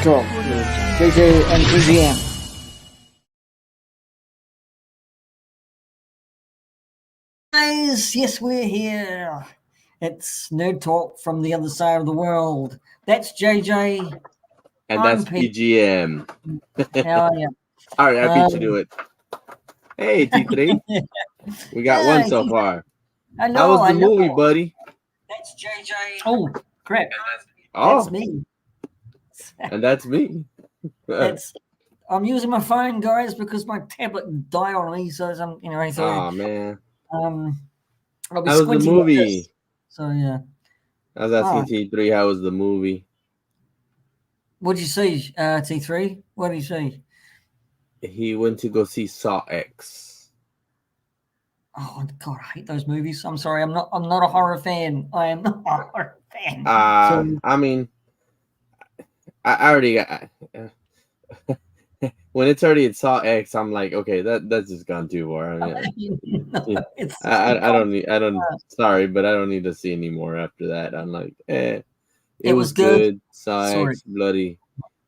Talk with JJ and P.G.M. Guys, yes, we're here. It's Nerd Talk from the other side of the world. That's JJ. And that's P.G.M. How are you? All right, I beat you to it. Hey, T3. We got one so far. How was the movie, buddy? That's JJ. Oh, crap. Oh, that's me. And that's me. I'm using my phone, guys, because my tablet died on me. So I'm, Oh man. I'll be how was the movie? Like so yeah. I was asking T3 how was the movie. What'd you see, T3? What did you see? He went to go see Saw X. Oh God, I hate those movies. I'm sorry, I'm not a horror fan. I am not a horror fan. I mean, I already got. When it's already at Saw X, I'm like, okay, that's just gone too far. I mean, I don't need. Sorry, but I don't need to see any more after that. I'm like, it was good. Saw X, bloody,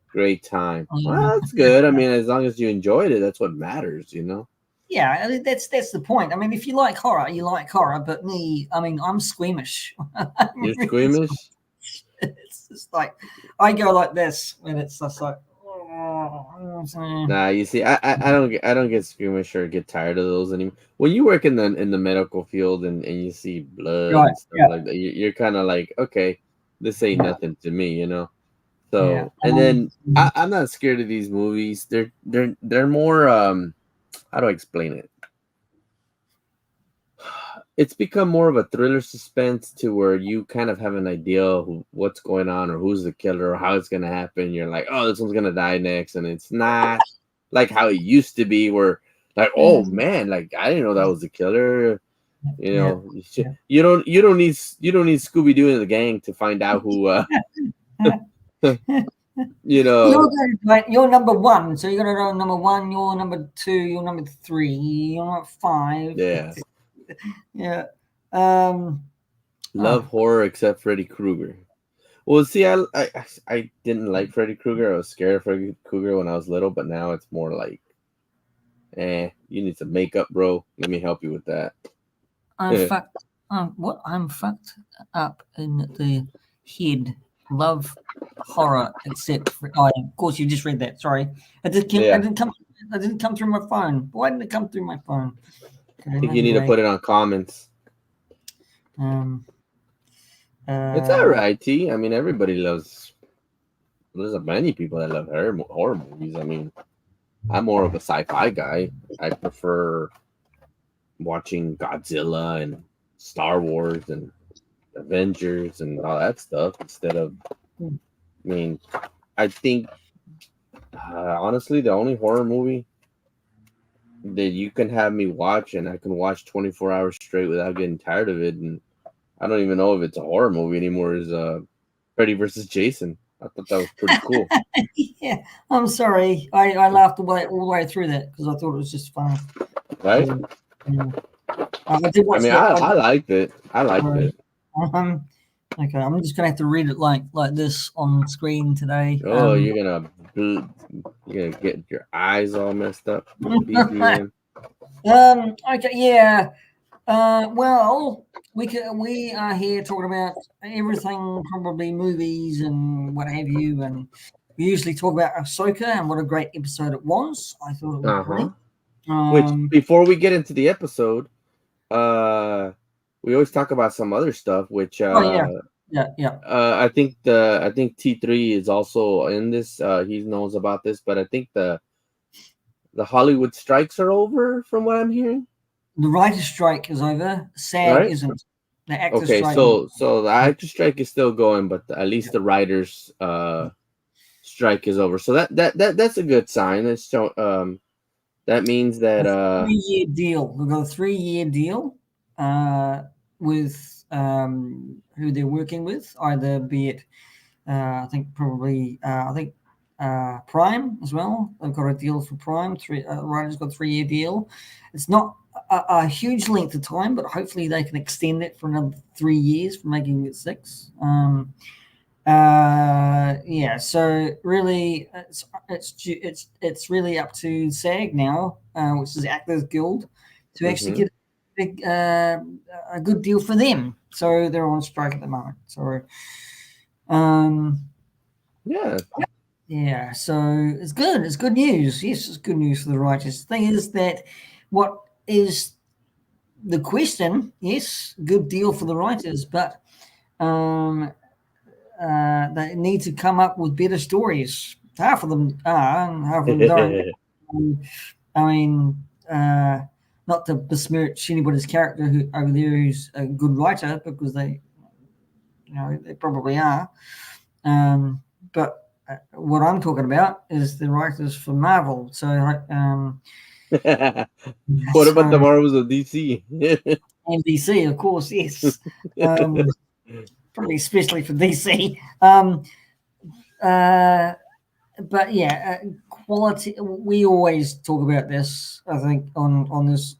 great time. Well, that's good. I mean, as long as you enjoyed it, that's what matters, Yeah, I mean, that's the point. I mean, if you like horror, you like horror. But me, I mean, I'm squeamish. You're squeamish. It's just like I go like this when it's just like. Nah, you see, I don't get squeamish or get tired of those anymore. When you work in the medical field and you see blood and stuff like that, you're kind of like, okay, this ain't nothing to me, So and then I'm not scared of these movies. They're more how do I explain it? It's become more of a thriller suspense to where you kind of have an idea of what's going on or who's the killer or how it's going to happen. You're like, oh, this one's going to die next. And it's not like how it used to be where like, oh man, like I didn't know that was the killer. You don't need Scooby-Doo and the gang to find out who You're number one, so you're gonna know number one, you're number two, you're number three, you're number five. Yeah. Yeah. Love horror except Freddy Krueger. Well, see, I didn't like Freddy Krueger. I was scared of Freddy Krueger when I was little, but now it's more like, you need some makeup, bro. Let me help you with that. I'm fucked up in the head. Love horror except for, of course you just read that. Sorry, it didn't come through my phone. Why didn't it come through my phone? Okay, I think you need to put it on comments. It's all right, T. I mean, everybody loves. There's many people that love horror movies. I mean, I'm more of a sci-fi guy. I prefer watching Godzilla and Star Wars and Avengers and all that stuff instead of. I mean, I think honestly, the only horror movie that you can have me watch and I can watch 24 hours straight without getting tired of it, and I don't even know if it's a horror movie anymore, is Freddy versus Jason. I thought that was pretty cool. Yeah, I'm sorry. I laughed all the way through that because I thought it was just funny. Right? I did watch I liked it. I liked it. Okay, I'm just gonna have to read it like this on screen today. Oh, you're gonna get your eyes all messed up. Okay, yeah. Well, we are here talking about everything, probably movies and what have you, and we usually talk about Ahsoka and what a great episode it was. I thought it was great. Which, before we get into the episode, we always talk about some other stuff. Which yeah. I think T3 is also in this. He knows about this, but I think the Hollywood strikes are over, from what I'm hearing. The writer's strike is over. SAG isn't. The actor's strike. So the actor's strike is still going, but at least the writer's strike is over. So that's a good sign. That's that means that 3-year deal. We've got a 3-year deal with who they're working with, either be it I think Prime as well. They've got a deal for Prime. Writer's got a 3-year deal. It's not a huge length of time, but hopefully they can extend it for another 3 years for making it 6. Yeah. So really, it's really up to SAG now, which is Actors Guild, to actually get a good deal for them. So they're on strike at the moment. So, yeah. Yeah, so it's good. It's good news. Yes, it's good news for the writers. The thing is that what is the question? Yes, good deal for the writers, but they need to come up with better stories. Half of them are, and half of them don't. I mean, not to besmirch anybody's character who over there who's a good writer, because they, they probably are. But what I'm talking about is the writers for Marvel. So, What about the Marvels of DC? and DC, of course, yes. Probably especially for DC. But yeah, quality. We always talk about this. I think on this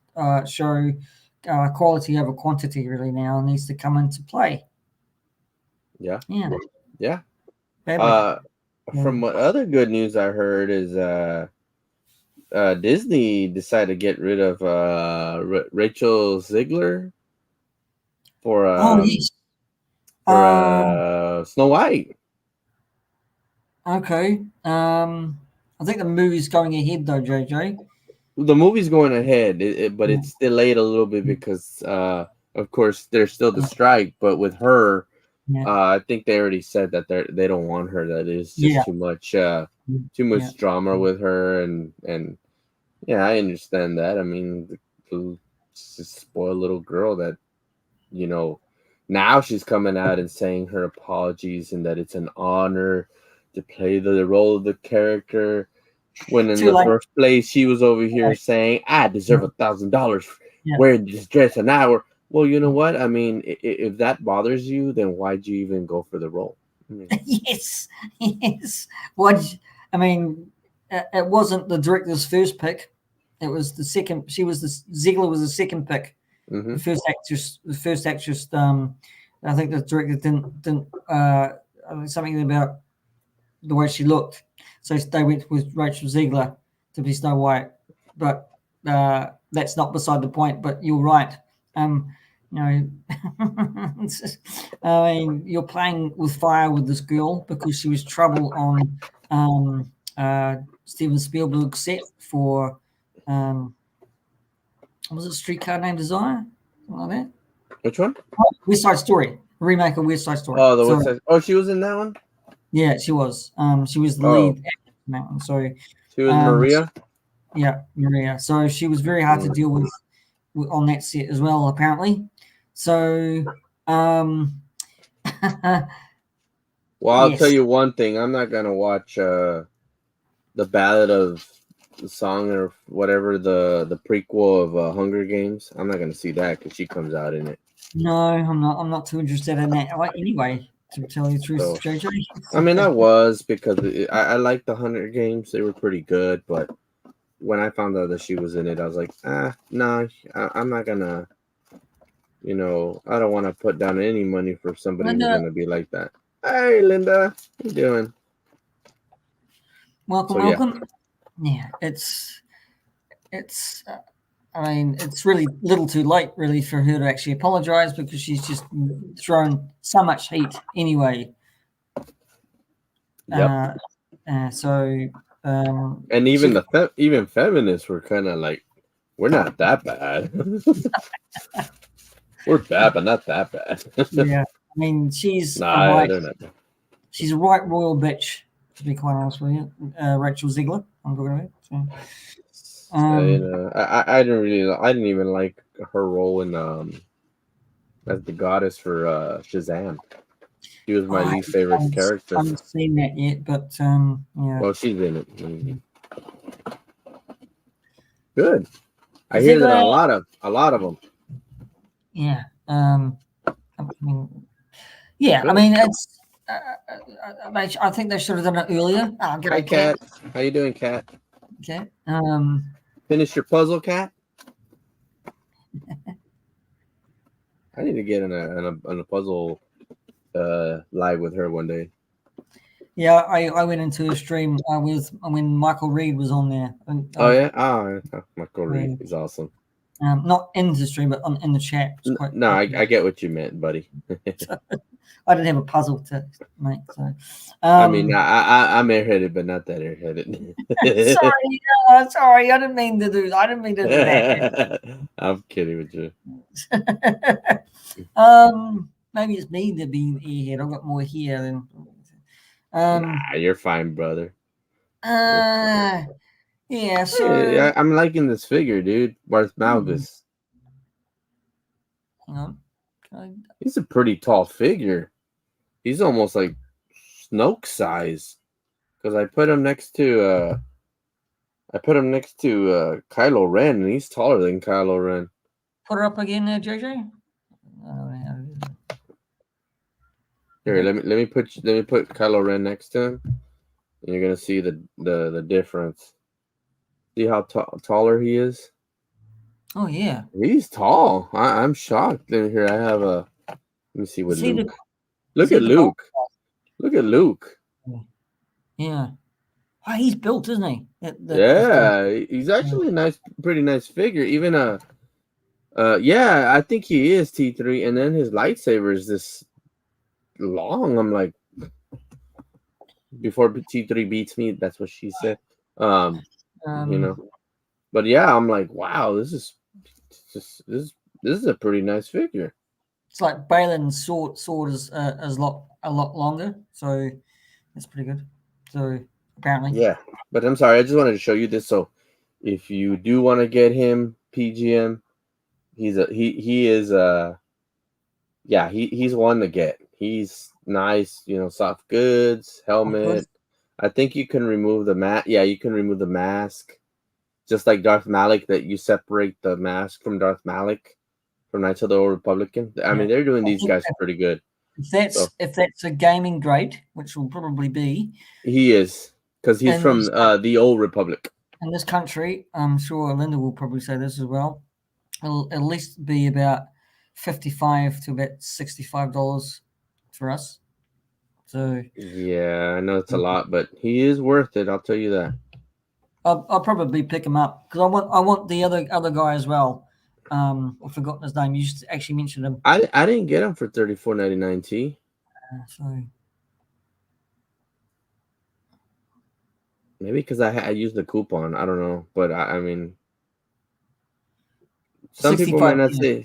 show, quality over quantity really now needs to come into play. Yeah. Yeah. From what other good news I heard is Disney decided to get rid of Rachel Ziegler for yes. Snow White. Okay. I think the movie's going ahead though, JJ. The movie's going ahead, but it's delayed a little bit because, of course, there's still the strike. But with her, I think they already said that they don't want her. That is just too much drama with her, and yeah, I understand that. I mean, just a spoiled little girl that, now she's coming out and saying her apologies and that it's an honor to play the role of the character. When in the first place she was over here saying, "I deserve $1,000 wearing this dress an hour." Well, you know what? I mean, if that bothers you, then why'd you even go for the role? Yes. What? I mean, it wasn't the director's first pick. It was the second. Ziegler was the second pick. The first actress. I think the director didn't. Something about the way she looked, so they went with Rachel Ziegler to be Snow White. But that's not beside the point. But you're right. I mean, you're playing with fire with this girl because she was trouble on Steven Spielberg's set for was it Streetcar Named Desire? Something like that. Which one? West Side Story. Remake of West Side Story. Oh, West Side. Oh, she was in that one? Yeah, she was. She was the lead actor in that one. So she was Maria? Yeah, Maria. So she was very hard to deal with on that set as well, apparently. So well, I'll tell you one thing. I'm not gonna watch the Ballad of the Song or whatever, the prequel of Hunger Games. I'm not gonna see that because she comes out in it. No, I'm not. I'm not too interested in that. Anyway, to tell you the truth, JJ. I mean, I was because I liked the Hunger Games. They were pretty good, but when I found out that she was in it, I was like, no, I'm not gonna. I don't want to put down any money for somebody who's gonna be like that. Hey, Linda, how you doing? Welcome. Yeah, it's. I mean, it's really little too late, really, for her to actually apologize because she's just thrown so much heat anyway. Yep. And even even feminists were kind of like, we're not that bad. We're bad, but not that bad. Yeah, I mean, she's she's a right royal bitch, to be quite honest with you. Rachel Ziegler, I'm talking about. So. I didn't even like her role in as the goddess for Shazam. She was my least favorite character. I haven't seen that yet, but yeah. Well, she's in it. Mm-hmm. Good. I hear that a lot of them. Yeah. I mean, it's. I think they should have done it earlier. Hi, Kat. How you doing, Kat? Okay. Finish your puzzle, Kat. I need to get in a puzzle live with her one day. Yeah, I went into a stream with when Michael Reed was on there. Oh yeah, Michael Reed is awesome. Not in the stream, but in the chat. It's quite. No, I get what you meant, buddy. I didn't have a puzzle to make. So, I mean, I'm airheaded, but not that airheaded. sorry, I didn't mean to do. I didn't mean to do that. I'm kidding with you. Maybe it's me that being airhead. I've got more hair than. Nah, you're fine, brother. Yeah. So hey, I'm liking this figure, dude. Barth Malgus. Hang on. He's a pretty tall figure. He's almost like Snoke size. Because I put him next to Kylo Ren, and he's taller than Kylo Ren. Put her up again there, JJ. Here, let me put Kylo Ren next to him, and you're gonna see the difference. See how taller he is? Oh yeah, he's tall. I'm shocked. Then here I have a. Let me see what Luke. Look at Luke. Look at Luke. Yeah. Oh, he's built, isn't he? He's actually a pretty nice figure. Even yeah, I think he is T3, and then his lightsaber is this long. I'm like, before T3 beats me, that's what she said. You know, but yeah, I'm like, wow, this is a pretty nice figure. It's like Balin's sword is a lot longer, so that's pretty good. So apparently, yeah. But I'm sorry, I just wanted to show you this. So if you do want to get him PGM, he's one to get. He's nice, soft goods, helmet. I think you can remove the mask. Yeah, you can remove the mask. Just like Darth Malik, that you separate the mask from Darth Malik from Knights of the Old Republican. I mean, they're doing these guys pretty good. If that's a gaming grade, which will probably be. He is, because he's from the Old Republic. In this country, I'm sure Linda will probably say this as well. It'll at least be about $55 to about $65 for us. So yeah, I know it's a lot, but he is worth it. I'll tell you that. I'll probably pick him up because I want the other guy as well. I've forgotten his name. You just actually mentioned him. I didn't get him for $34.99 T. Sorry. Maybe because I used the coupon. I don't know, but I mean, some people might not say.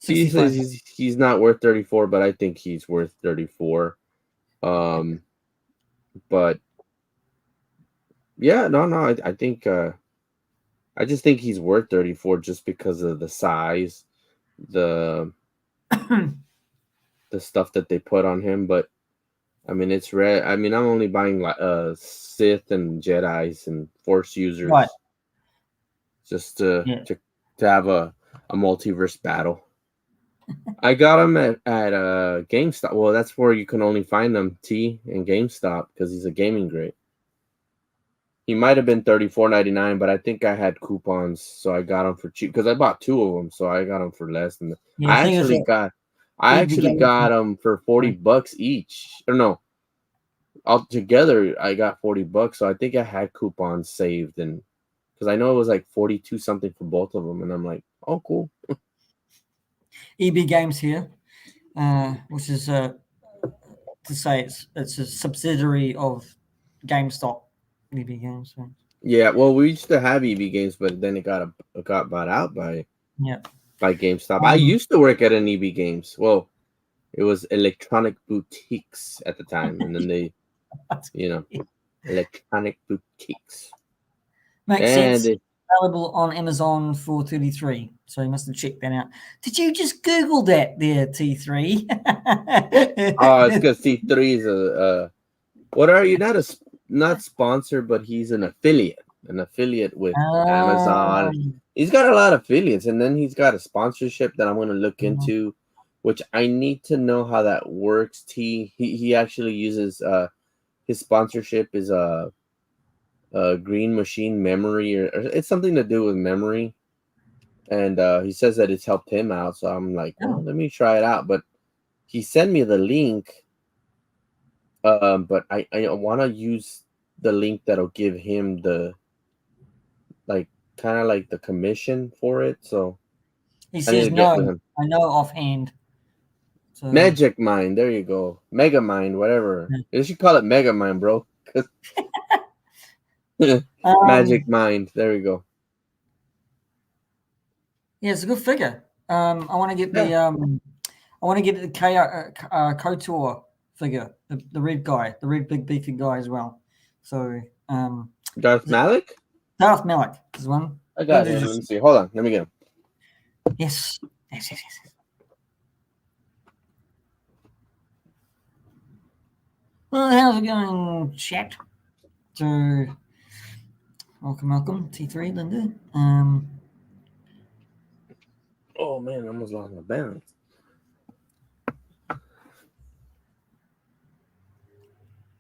He says he's not worth 34, but I think he's worth 34. But yeah, no, I think I just think he's worth 34 just because of the size, the stuff that they put on him. But I mean, it's rare. I mean, I'm only buying Sith and Jedis and Force users, just to have a multiverse battle. I got him at GameStop. Well, that's where you can only find them, T, in GameStop, because he's a gaming grade. He might have been $34.99, but I think I had coupons, so I got them for cheap because I bought 2 of them, so I got them for less than. I actually got them for $40 each. Or no, altogether I got $40, so I think I had coupons saved, and because I know it was like 42 something for both of them, and I'm like, oh, cool. EB Games here, which is to say it's a subsidiary of GameStop. EB Games. So. Yeah, well, we used to have EB Games, but then it got bought out by GameStop. I used to work at an EB Games. Well, it was Electronic Boutiques at the time, and then they, Electronic Boutiques. Makes sense. Available on Amazon for $33. So you must have checked that out. Did you just Google that there, T3? Oh, it's because T3 is a what are you? Not sponsored, but he's an affiliate with Amazon. He's got a lot of affiliates, and then he's got a sponsorship that I'm going to look into, which I need to know how that works. He actually uses his sponsorship is a Green Machine Memory, or it's something to do with memory, and he says that it's helped him out. So I'm like, well, let me try it out. But he sent me the link, But I want to use the link that'll give him the like kind of like the commission for it. So He I need says to get no. with him. I know offhand. So, Magic Mind, there you go. Mega Mind, whatever. They should call it Mega Mind, bro. Magic Mind, there you go. Yeah, it's a good figure. I want to get the KOTOR figure, the red guy, the red big beefy guy as well. So Darth Malik? Darth Malik is one. I got him. Let me see. Hold on. Let me get him. Yes. Well, how's it going, chat? So, welcome, T3, Linda. Oh man, I almost lost my balance.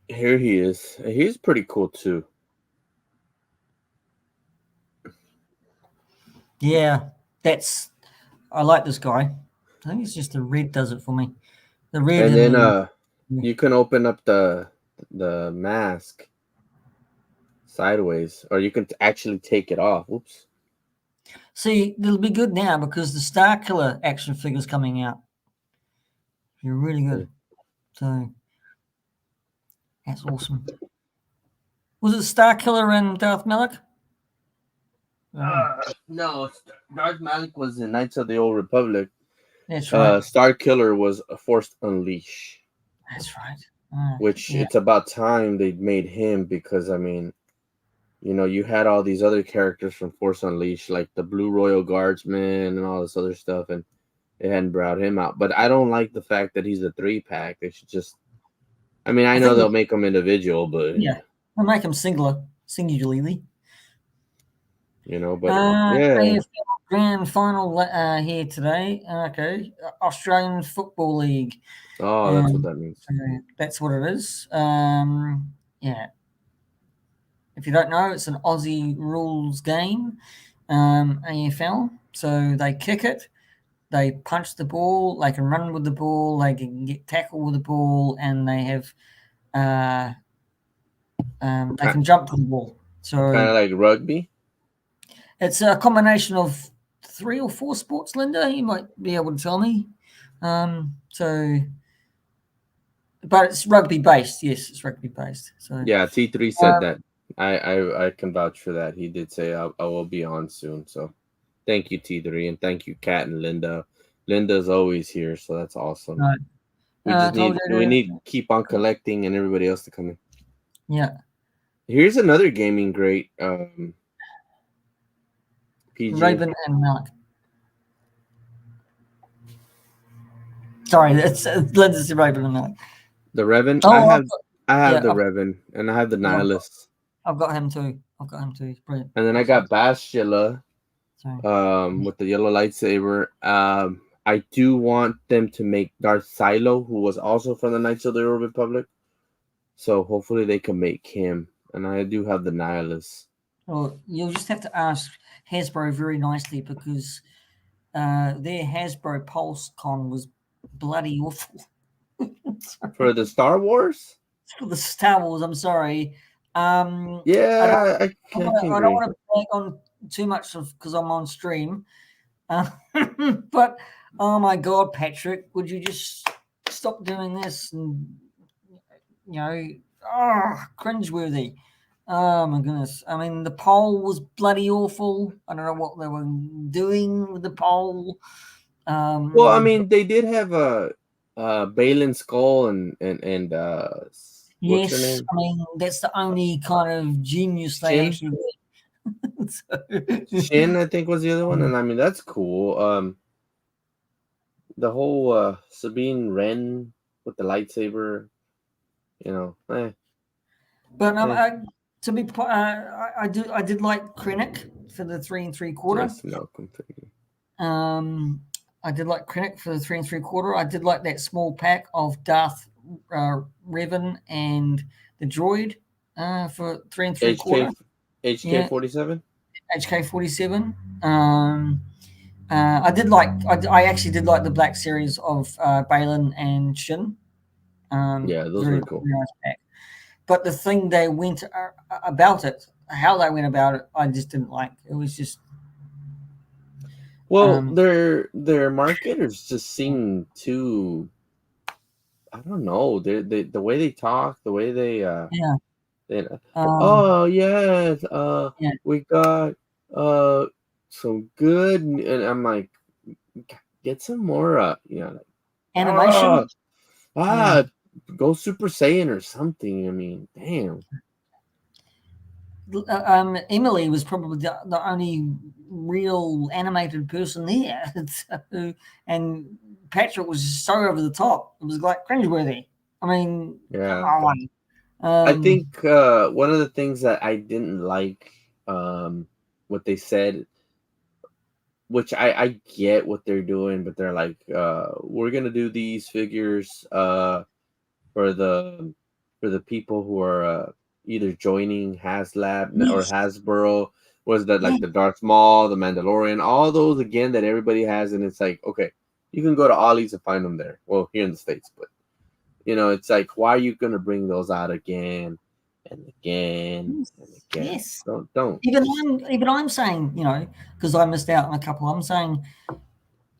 Here he is. He's pretty cool too. Yeah, I like this guy. I think it's just the red does it for me. The red, and then you can open up the mask sideways, or you can actually take it off. Oops. See, it'll be good now because the Star Killer action figure's coming out. You're really good. So that's awesome. Was it Star Killer and Darth Malik? No, Darth Malik was in Knights of the Old Republic. That's right. Star Killer was a Force Unleash. That's right. Which it's about time they made him, because I mean, you know, you had all these other characters from Force Unleashed, like the Blue Royal Guardsman and all this other stuff, and they hadn't brought him out. But I don't like the fact that he's a 3-pack. They should just, I mean, I know they'll make him individual, but they'll make him singularly. You know, but yeah. Grand final here today. Okay, Australian Football League. Oh, that's what that means. That's what it is. Yeah. If you don't know, it's an Aussie rules game, AFL. So they kick it, they punch the ball, they can run with the ball, they can get tackled with the ball, and they have they can jump to the ball. So kind of like rugby. It's a combination of 3 or 4 sports, Linda. You might be able to tell me. But it's rugby based. Yes, it's rugby based. So yeah, T3 said that. I can vouch for that. He did say I will be on soon. So thank you, T3, and thank you, Kat and Linda. Linda's always here, so that's awesome. Right. We just need to keep on collecting and everybody else to come in. Yeah. Here's another gaming great. PG. Raven and Malik. Sorry, it's Linda's Raven and Malik. The Revan. Oh, I have the Revan, and I have the Nihilist. I've got him too. It's brilliant. And then I got Bastila, with the yellow lightsaber. I do want them to make Darth Silo, who was also from the Knights of the Old Republic. So hopefully they can make him. And I do have the Nihilist. Well, you'll just have to ask Hasbro very nicely, because their Hasbro PulseCon was bloody awful. For the Star Wars? For the Star Wars, I'm sorry. Yeah, I don't want to brag on too much because I'm on stream. But oh my God, Patrick, would you just stop doing this? And cringeworthy. Oh my goodness. I mean, the poll was bloody awful. I don't know what they were doing with the poll. Well, I mean, they did have a Balin Skull and yes, her name? I mean, that's the only kind of genius they actually did. Shin, I think, was the other one, and I mean, that's cool. The whole Sabine Wren with the lightsaber, But to be, I did like Krennic for the 3 3/4. Yes, no, completely. I did like Krennic for the 3 3/4. I did like that small pack of Darth Revan and the droid for 3 3/4. HK-47. HK-47. I did like. I actually did like the Black Series of Balin and Shin. Yeah, those Very, were cool. very nice pack. But the thing they went about it, how they went about it, I just didn't like. It was just Well, their marketers just seem too. I don't know. They the way they talk, the way yeah, they um, oh yes, yeah, we got uh some good, and I'm like, get some more, like, animation. ah, Yeah, ah, go Super Saiyan or something. I mean, damn. Emily was probably the only real animated person there. So, and Patrick was just so over the top. It was like cringeworthy. I mean, come Yeah. on. I think one of the things that I didn't like, what they said, which I get what they're doing, but they're like, we're gonna do these figures for the people who are either joining HasLab or Yes, Hasbro. Was that yeah, like the Darth Maul, the Mandalorian, all those again that everybody has, and it's like, okay, you can go to Ollie's and find them there. Well, here in the States, but it's like, why are you gonna bring those out again and again yes, and again? yes. Don't Even just I'm saying, because I missed out on a couple. I'm saying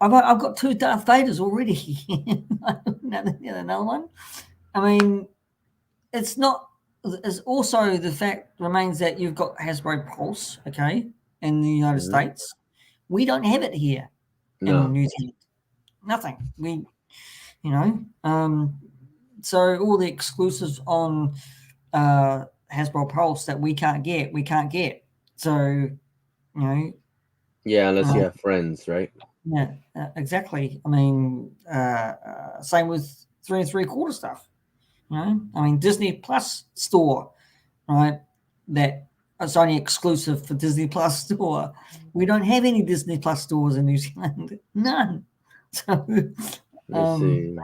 I've got two Darth Vaders already. Another one. I mean, it's not. It's also the fact remains that you've got Hasbro Pulse, okay, in the United Mhm. States. We don't have it here in No. New Zealand. Nothing. You know, so all the exclusives on Hasbro Pulse that we can't get, we can't get. So know, Yeah, unless you uh, have friends, right? yeah, exactly. I mean, same with 3 3/4 stuff. I mean, Disney Plus store, right? That it's only exclusive for Disney Plus store. We don't have any Disney Plus stores in New Zealand. None. So, Let me um, see.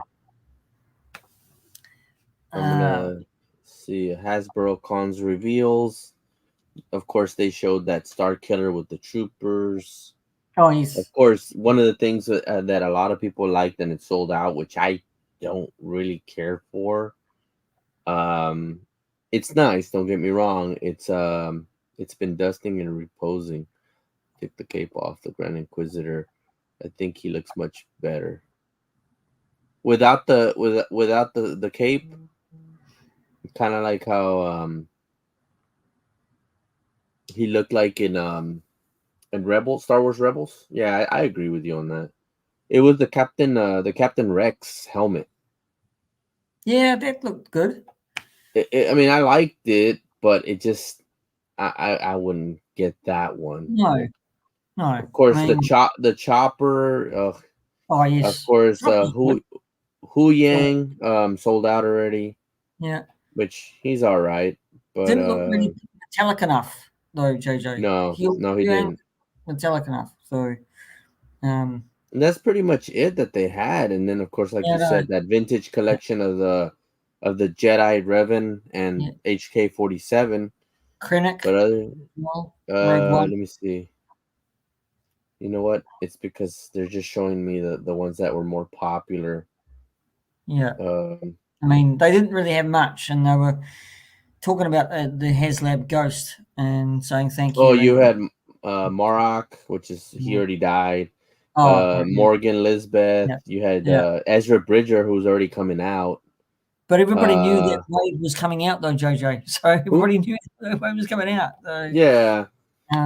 I'm uh, gonna see Hasbro Cons reveals. Of course, they showed that Star Killer with the troopers. oh Of yes, course, one of the things that a lot of people liked and it sold out, which I don't really care for. Um, it's nice. Don't get me wrong. It's been dusting and reposing. Take the cape off the Grand Inquisitor. I think he looks much better without the cape. Kind of like how he looked like in Rebels, Star Wars Rebels. Yeah, I agree with you on that. It was the Captain Rex helmet. yeah, that looked good. I mean, I liked it, but it just I wouldn't get that one. No, no. Of I course, mean, the chopper. oh Of yes, course, Robbie's good. Hu So, Yang sold out already, yeah, which he's all right, but didn't look really metallic enough though, JJ. no, He no, he he ain't didn't. metallic enough. So, um, And that's pretty much it that they had. And then, of course, like yeah, you no, said, that vintage collection of the Jedi Revan yeah, and HK-47. Krennic, But other, well, Rogue let One, me see. You know what? It's because they're just showing me the ones that were more popular. yeah. Um, I mean, they didn't really have much, and they were talking about the HasLab Ghost and saying thank oh, you. you And had Marok, which is he yeah. already died. Oh, yeah, Morgan Lisbeth. yeah, You had yeah. Ezra Bridger, who's already coming out. But everybody knew that Uh, wave was coming out, though, JJ. So who? everybody knew that wave was coming out. So, Yeah,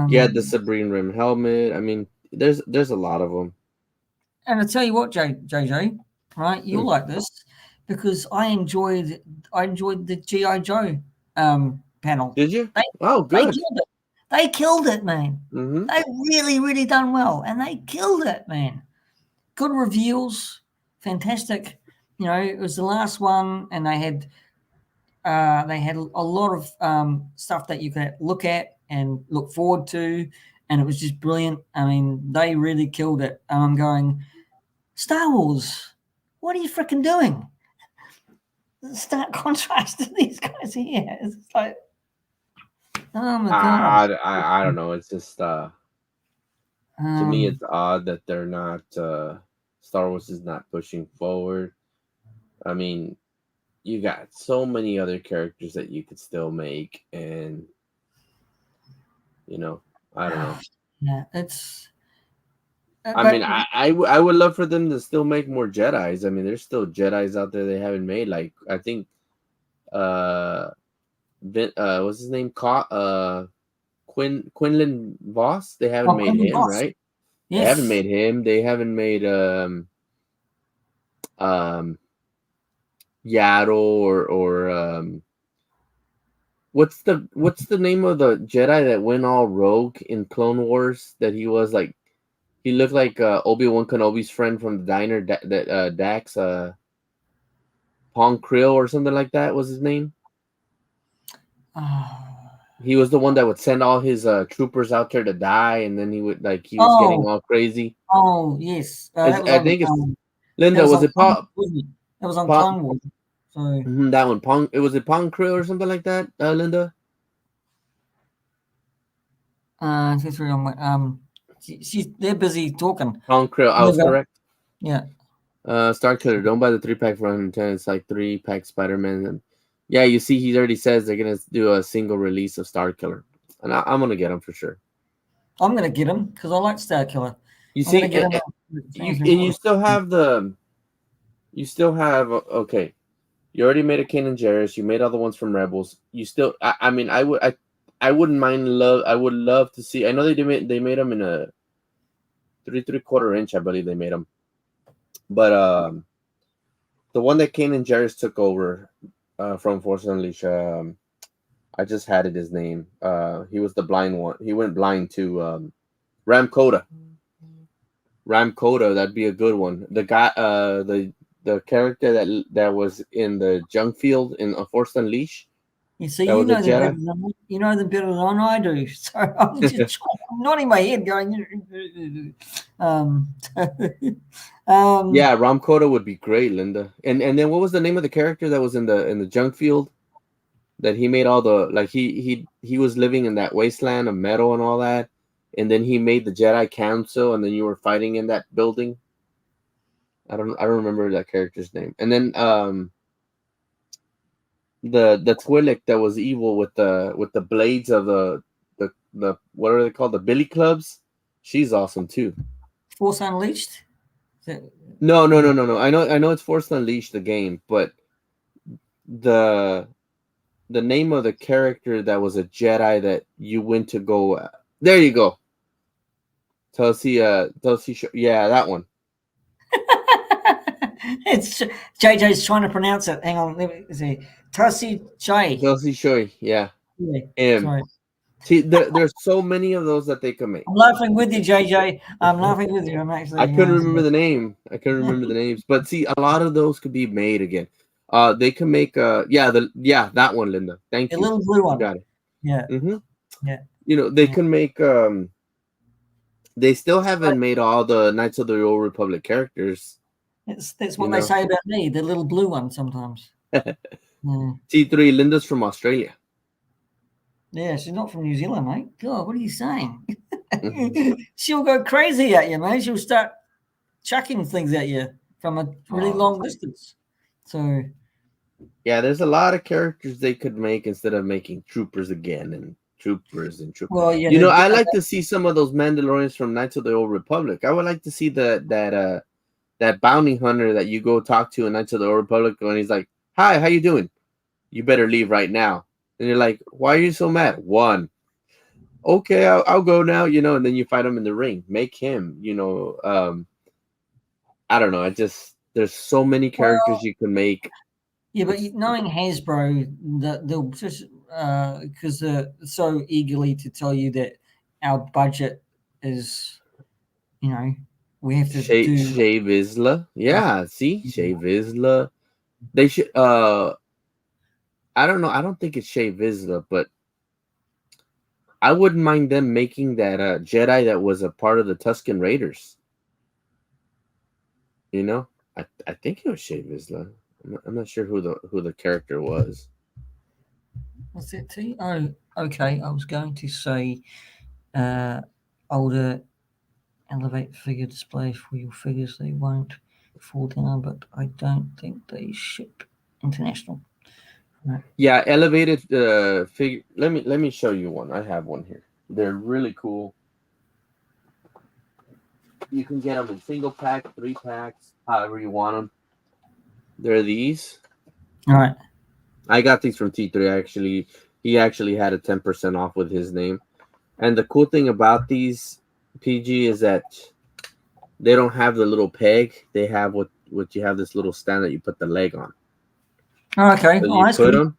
you had the um, Sabrine Rim helmet. I mean, there's a lot of them. and I tell you what, JJ, right? You'll like this because I enjoyed the GI Joe panel. Did you? They Oh, they good. killed it. They killed it, man. Mm-hmm. They really, really done well, and they killed it, man. Good reviews, fantastic. It was the last one, and they had a lot of stuff that you could look at and look forward to, and it was just brilliant. I mean, they really killed it. And I'm going, Star Wars, what are you freaking doing? Stark contrast to these guys here. It's like, oh my god. I don't know. It's just to me, Um, it's odd that they're not Star Wars is not pushing forward. I mean, you got so many other characters that you could still make, and you know, I don't know. Yeah, it's I mean, but I would love for them to still make more Jedi's. I mean, there's still Jedi's out there they haven't made. Like I think, uh, what's his name? Quinlan Voss. They haven't made Quentin him, Boss. right? They haven't Yes. made him. They haven't made um Yaddle or what's the name of the Jedi that went all rogue in Clone Wars? That he was like he looked like Obi-Wan Kenobi's friend from the diner. That Dax Pong Krill or something like that was his name. He was the one that would send all his troopers out there to die, and then he was getting Oh, all crazy. oh, yes. Is That was I on think it's that Linda. was Was on it Clone Wars, wasn't it? That was on Pong? Clone Wars. So That one Pong. It was it Pong Krill or something like that. Linda. she's really on my she's they're busy talking. Pong Krill. I There was we go. correct. Yeah. Star Killer. Don't buy the 3-pack for 110. It's like 3-pack Spider Man. And yeah, you see, he already says they're gonna do a single release of Star Killer, and I'm gonna get them for sure. I'm gonna get him because I like Star Killer. You I'm gonna see, get him. you still have you still have okay. You already made a Kanan Jarrus. You made other ones from Rebels. You still, I mean, I wouldn't mind love. I would love to see. I know they made them in a 3 3/4 inch. I believe they made them, but the one that Kanan Jarrus took over from Force Unleashed. I just had it his name. He was the blind one. He went blind to Ram Koda. Ram Koda, that'd be a good one. The guy, the character that was in the junk field in A Force Unleashed, You see, that you was a know them better Jedi. than you know them better than I do. So I'm just I'm nodding my head, going, um, Yeah, Ram Koda would be great, Linda. And then what was the name of the character that was in the junk field that he made all the like he was living in that wasteland of metal and all that, and then he made the Jedi Council, and then you were fighting in that building. I don't remember that character's name. And then the Twi'lek that was evil with the blades of the what are they called, the Billy Clubs? She's awesome too. Force Unleashed. That, No. I know it's Force Unleashed the game, but the the name of the character that was a Jedi that you went to go. There you go. Yeah, that one. it's JJ's trying to pronounce it. Hang on, let me see. Tussie Chai. Tulsi Shoy, yeah, Yeah, him. sorry. See, there's so many of those that they can make. I'm laughing with you, JJ. I'm laughing with you. I'm I actually. couldn't remember the name. I couldn't remember the names, but see, a lot of those could be made again. They can make that one, Linda. The Thank you. little blue You one. got it. Yeah, hmm yeah, You know, they yeah. can make. They still haven't made all the Knights of the Old Republic characters. That's You what they know, say about me. The little blue one sometimes. Yeah. T3 Linda's from Australia. Yeah, she's not from New Zealand, mate. God, what are you saying? Mhm. She'll go crazy at you, mate. She'll start chucking things at you from a really Oh, long distance. So, yeah, there's a lot of characters they could make instead of making troopers again and troopers and troopers. well, yeah, You know, I like to see some of those Mandalorians from Knights of the Old Republic. I would like to see that bounty hunter that you go talk to in Knights of the Old Republic, and he's like, "Hi, how you doing? You better leave right now." And you're like, "Why are you so mad?" One, okay, I'll go now. You know, and then you fight him in the ring. Make him, you know, I don't know. I just there's so many characters well, you can make. yeah, but It's knowing Hasbro, that they'll just because they're so eagerly to tell you that our budget is, you know, we have to do. Shay Vizsla. Yeah, see, Shay Vizsla. They should. I don't know. I don't think it's Shay Vizsla, but I wouldn't mind them making that Jedi that was a part of the Tusken Raiders. You know, I think it was Shay Vizsla. I'm not sure who the character was. What's it? Oh, okay. I was going to say uh, older elevate figure displays for your figures. They won't fall down, but I don't think they ship International. Right. Yeah, elevated figure. Let me show you one. I have one here. They're really cool. You can get them in single pack, 3 packs, however you want them. They're these. All right. I got these from T3 actually. He actually had a 10% off with his name. And the cool thing about these PG is that they don't have the little peg. They have what you have, this little stand that you put the leg on. Oh, okay. So Oh, you that's put good. them.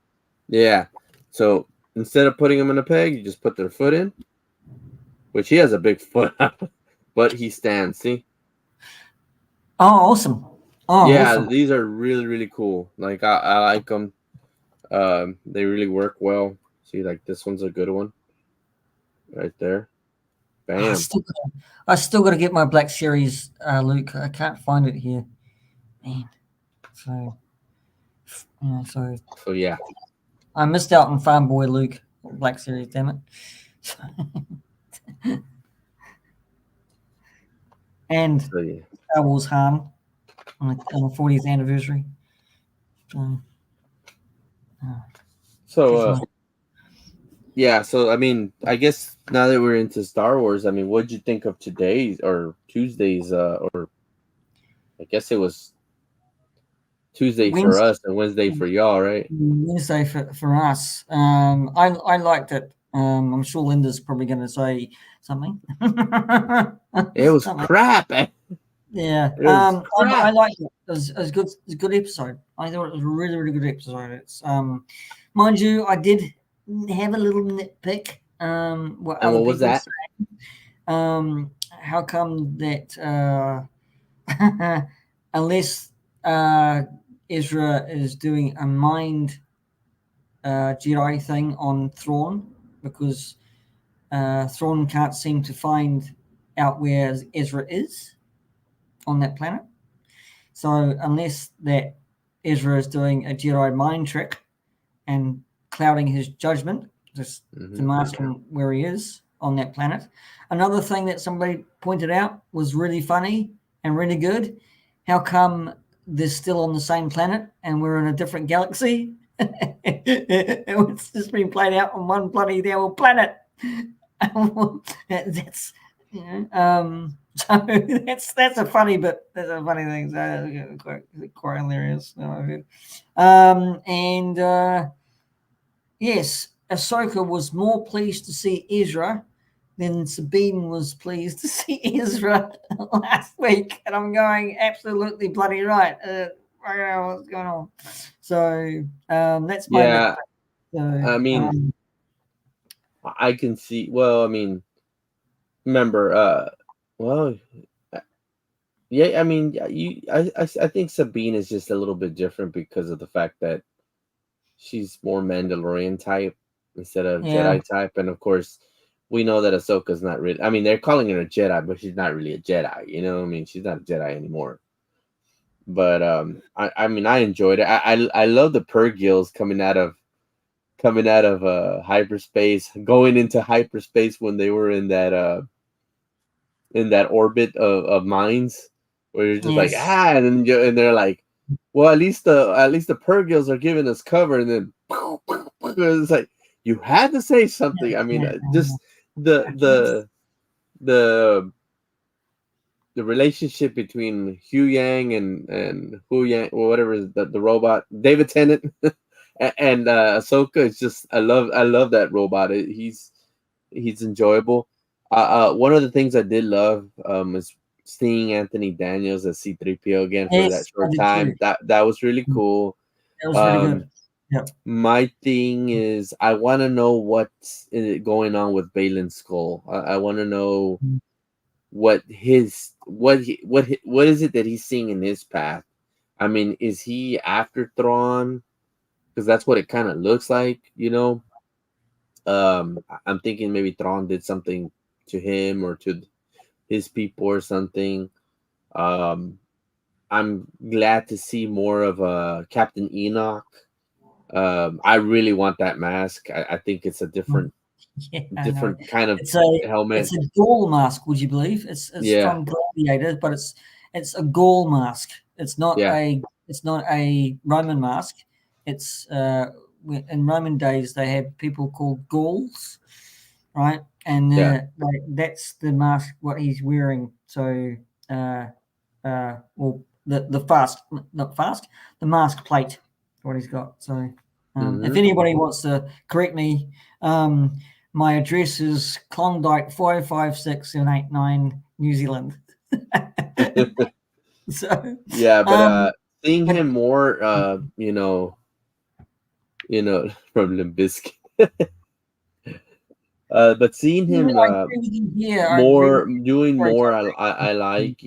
Yeah. So instead of putting them in a peg, you just put their foot in, which he has a big foot, but he stands. See? Oh, awesome. Oh, Yeah, awesome. these are really, really cool. Like I like them. They really work well. See, like this one's a good one, right there. Oh, Bam. I still got to get my Black Series, Luke. I can't find it here, man. So, so So yeah. I missed out on Farm Boy Luke Black Series. Damn it. And So yeah. Star Wars Han on the 40th anniversary. So, So yeah. So I mean, I guess now that we're into Star Wars, I mean, what'd you think of today's or Tuesday's? Or I guess it was Tuesday for Wednesday, us and Wednesday for y'all, right? Wednesday for us. I liked it. I'm sure Linda's probably going to say something. It was Something. crap. Yeah. It was I crap. liked it. It was good. It was a good episode. I thought it was a really, really good episode. It's mind you, I did have a little nitpick. What And other what was people that? say. How come that unless Ezra is doing a mind Jedi thing on Thrawn, because Thrawn can't seem to find out where Ezra is on that planet. So unless that Ezra is doing a Jedi mind trick and clouding his judgment, just to mask him where he is on that planet. Another thing that somebody pointed out was really funny and really good. How come they're still on the same planet and we're in a different galaxy? It's just been played out on one bloody planet. That's so that's a funny thing. So quite hilarious. And yes, Ahsoka was more pleased to see Ezra than Sabine was pleased to see Ezra last week, and I'm going absolutely bloody right. I don't know what's going on. So that's my Yeah. so, I mean, I can see. Well, I mean, remember, well, yeah. I mean, I think Sabine is just a little bit different because of the fact that she's more Mandalorian type instead of yeah, Jedi type, and of course, we know that Ahsoka's not really. I mean, they're calling her a Jedi, but she's not really a Jedi. You know, I mean, she's not a Jedi anymore. But I mean, I enjoyed it. I love the Purgils coming out of hyperspace, going into hyperspace when they were in that orbit of mines, where you're just like yes, and they're like, well, at least the Purgils are giving us cover, and then it's like you had to say something. I mean, just the the the the relationship between Hugh Yang and Hu Yang, or whatever the robot, David Tennant, and Ahsoka is just I love that robot. He's enjoyable. One of the things I did love is seeing Anthony Daniels as C-3PO again for that yes, I short did too. time. That was really cool. That was really good. Yep. My thing is, I want to know what's going on with Baylan Skull. I want to know what is it that he's seeing in his path. I mean, is he after Thrawn? Because that's what it kind of looks like, you know. I'm thinking maybe Thrawn did something to him or to his people or something. Um, I'm glad to see more of Captain Enoch. I really want that mask. I think it's a different kind of helmet. It's a Gaul mask. Would you believe it's Yeah, from Gladiator, but it's a Gaul mask. It's not yeah, a Roman mask. it's in Roman days they had people called Gauls, right? And that's the mask what he's wearing. So, well, the fast, not fast, the mask plate, what he's got. So, if anybody wants to correct me, my address is Klondike 456789 New Zealand. So yeah, but seeing him more, from Limp Bizkit. But seeing him more doing more, I like,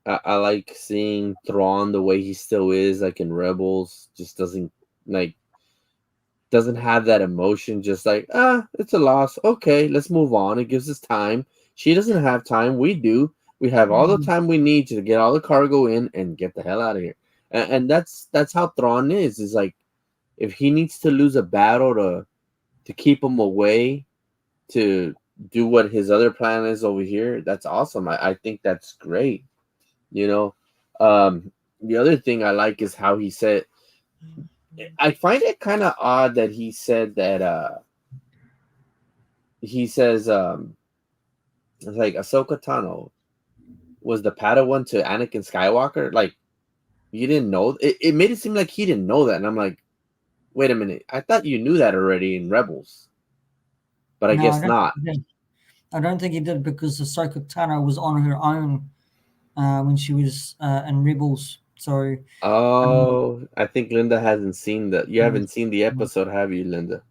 I like seeing Thrawn the way he still is, like in Rebels. Just doesn't have that emotion. Just like, it's a loss. Okay, let's move on. It gives us time. She doesn't have time. We do. We have all the time we need to get all the cargo in and get the hell out of here. And that's how Thrawn is. Is like, if he needs to lose a battle to keep him away, to do what his other plan is over here, that's awesome. I think that's great. The other thing I like is how he said, I find it kind of odd that he said that he says like Ahsoka Tano was the Padawan to Anakin Skywalker. Like, you didn't know it made it seem like he didn't know that, and I'm like, wait a minute, I thought you knew that already in Rebels, but I guess not. I don't think he did, because Ahsoka Tano was on her own when she was in Rebels. So, I think Linda hasn't seen that. You haven't seen the episode, have you, Linda?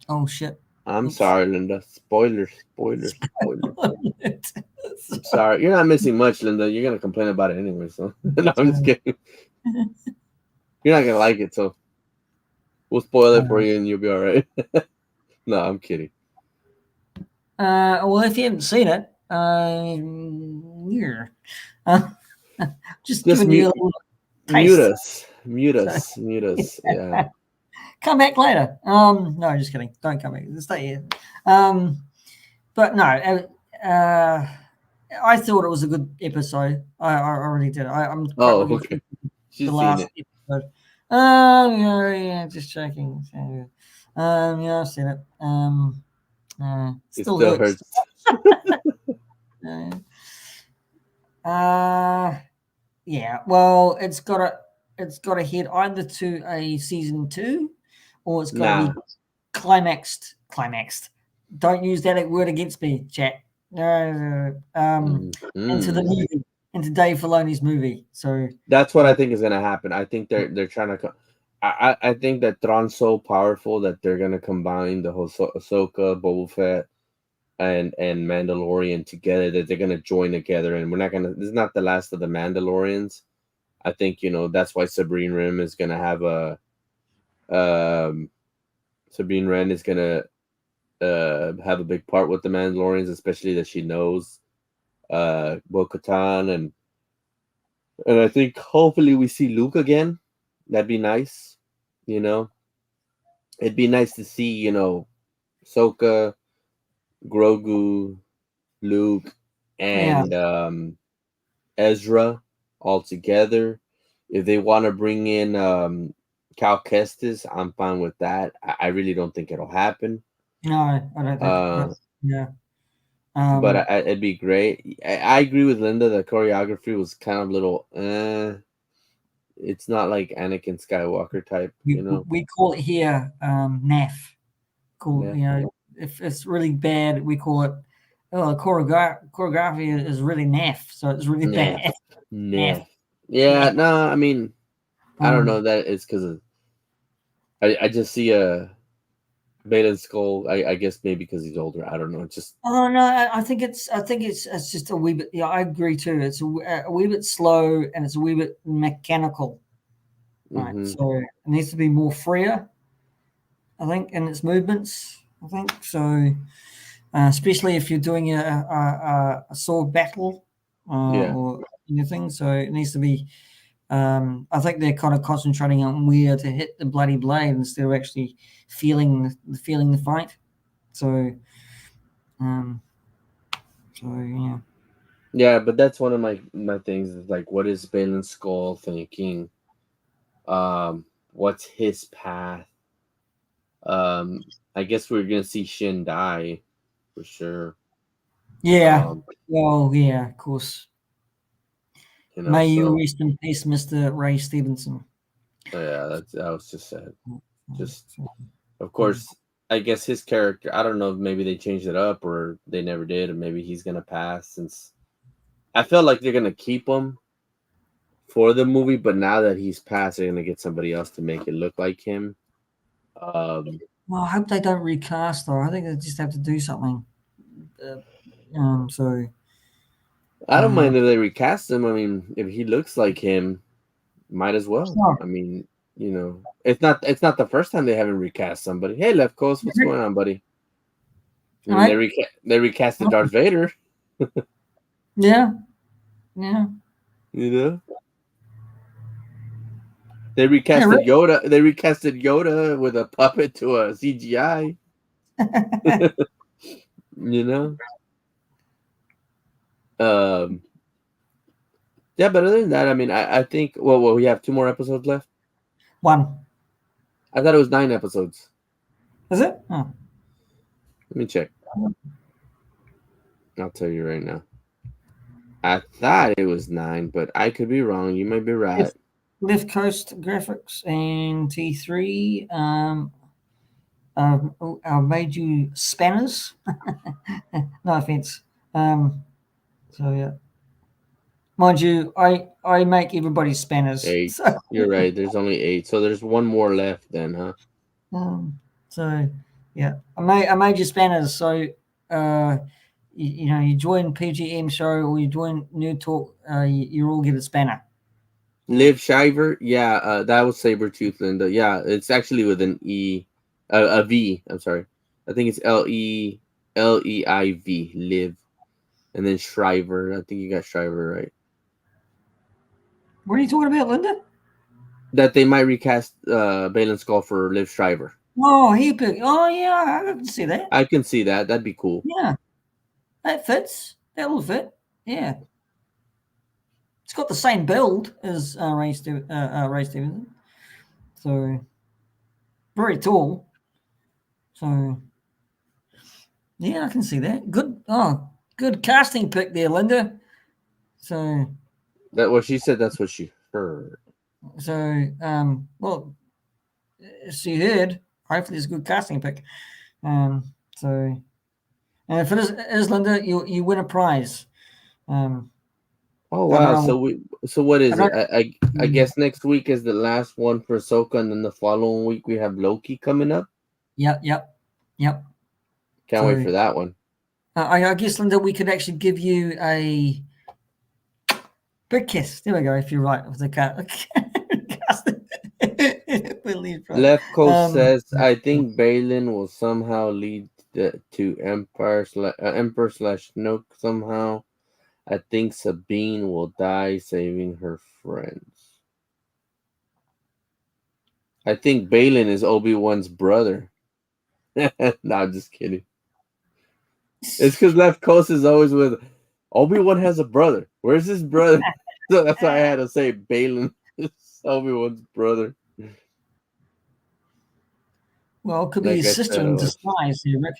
Oh shit! I'm sorry, Linda. Spoilers. I'm sorry. You're not missing much, Linda. You're gonna complain about it anyway. So no, I'm just kidding. You're not gonna like it, so we'll spoil it for you, and you'll be all right. No, I'm kidding. Well, if you haven't seen it, just giving you a little taste. Mute us. Yeah. Come back later. No, just kidding. Don't come back. Stay here. But no, I thought it was a good episode. I really did. I'm okay. The last episode. Yeah, just checking. Yeah, I've seen it. It still hurts. Yeah. Well, it's got to head either to a season 2, or it's got to be climaxed. Don't use that word against me, chat. Into the movie, into Dave Filoni's movie. So that's what I think is gonna happen. I think they're trying to. I think that Thrawn's so powerful that they're gonna combine the whole Ahsoka, Boba Fett, and Mandalorian together. That they're gonna join together, and we're not gonna. This is not the last of the Mandalorians. I think that's why Sabrine Wren is gonna have Sabrine Wren is gonna have a big part with the Mandalorians, especially that she knows Bo-Katan, and I think hopefully we see Luke again. That'd be nice. It'd be nice to see Ahsoka, Grogu, Luke, and Ezra all together. If they want to bring in Cal Kestis, I'm fine with that. I really don't think it'll happen. No, I don't think. Yeah. But it'd be great. I agree with Linda. The choreography was kind of little. It's not like Anakin Skywalker type. We call it here naff. If it's really bad, we call it. Oh, choreography is really naff, so it's really bad. Naff. Yeah, no, I mean, I don't know that it's because of. I just see a Baylan Skull. I guess maybe because he's older. I don't know. It's just. Oh no, I think it's just a wee bit. Yeah, I agree too. It's a wee bit slow, and it's a wee bit mechanical. Right, so it needs to be more freer, I think, in its movements. I think so, especially if you're doing a sword battle or anything. So it needs to be. I think they're kind of concentrating on where to hit the bloody blade instead of actually feeling the fight. So, yeah. Yeah, but that's one of my things. Is like, what is Baylan Skull thinking? What's his path? I guess we're gonna see Shin die for sure. Yeah. Well, yeah, of course. May you So rest in peace, Mr. Ray Stevenson. yeah, that was just sad. Just of course, I guess his character. I don't know if maybe they changed it up or they never did, or maybe he's gonna pass. Since I felt like they're gonna keep him for the movie, but now that he's passed, they're gonna get somebody else to make it look like him. Well, I hope they don't recast though. I think they just have to do something. So I don't mind if they recast him. I mean, if he looks like him, might as well. oh, I mean, it's not the first time they haven't recast somebody. Hey, Left Coast, what's going on, buddy? I mean, right. they recasted Darth Vader. Yeah, yeah. You know, they recasted Yoda. They recasted Yoda with a puppet to a CGI. You know. Yeah, but other than that, I mean, I think. Well, we have 2 more episodes left. 1. I thought it was 9 episodes. Is it? Oh. Let me check. I'll tell you right now. I thought it was 9, but I could be wrong. You might be right. Left Coast Graphics and T3. I made you spanners. No offense. So yeah. Mind you, I make everybody spanners. 8. So, You're right. There's only 8, so there's 1 more left then, huh? So yeah, I made you spanners. So you join PGM show or you join New Talk, you all get a spanner. Liv Shiver, yeah, that was Sabretooth, Linda. Yeah, it's actually with an E, a V. I'm sorry. I think it's Leiv, Liv, and then Shriver. I think you got Shriver right. What are you talking about, Linda? That they might recast Balin Skull for Liv Shriver. Oh, oh yeah, I can see that. I can see that. That'd be cool. Yeah, that fits. That will fit. Yeah, it's got the same build as Ray Stevenson. So very tall. So yeah, I can see that. Good casting pick there, Linda. So That what she said. That's what she heard. So well, she heard. Hopefully, it's a good casting pick. So, and if it is Linda, you win a prize. Oh wow! So what is it? I guess next week is the last one for Ahsoka, and then the following week we have Loki coming up. Yep. Can't wait for that one. I guess, Linda, we could actually give you a big kiss. There we go. If you're right with the cat. Left Coast says, I think Balin will somehow lead to Emperor slash Snoke somehow. I think Sabine will die saving her friends. I think Balin is Obi-Wan's brother. No, I'm just kidding. It's because Left Coast is always with Obi-Wan has a brother. Where's his brother? So that's why I had to say Balin is Obi-Wan's brother. Well, it could be his sister in disguise here, Rick.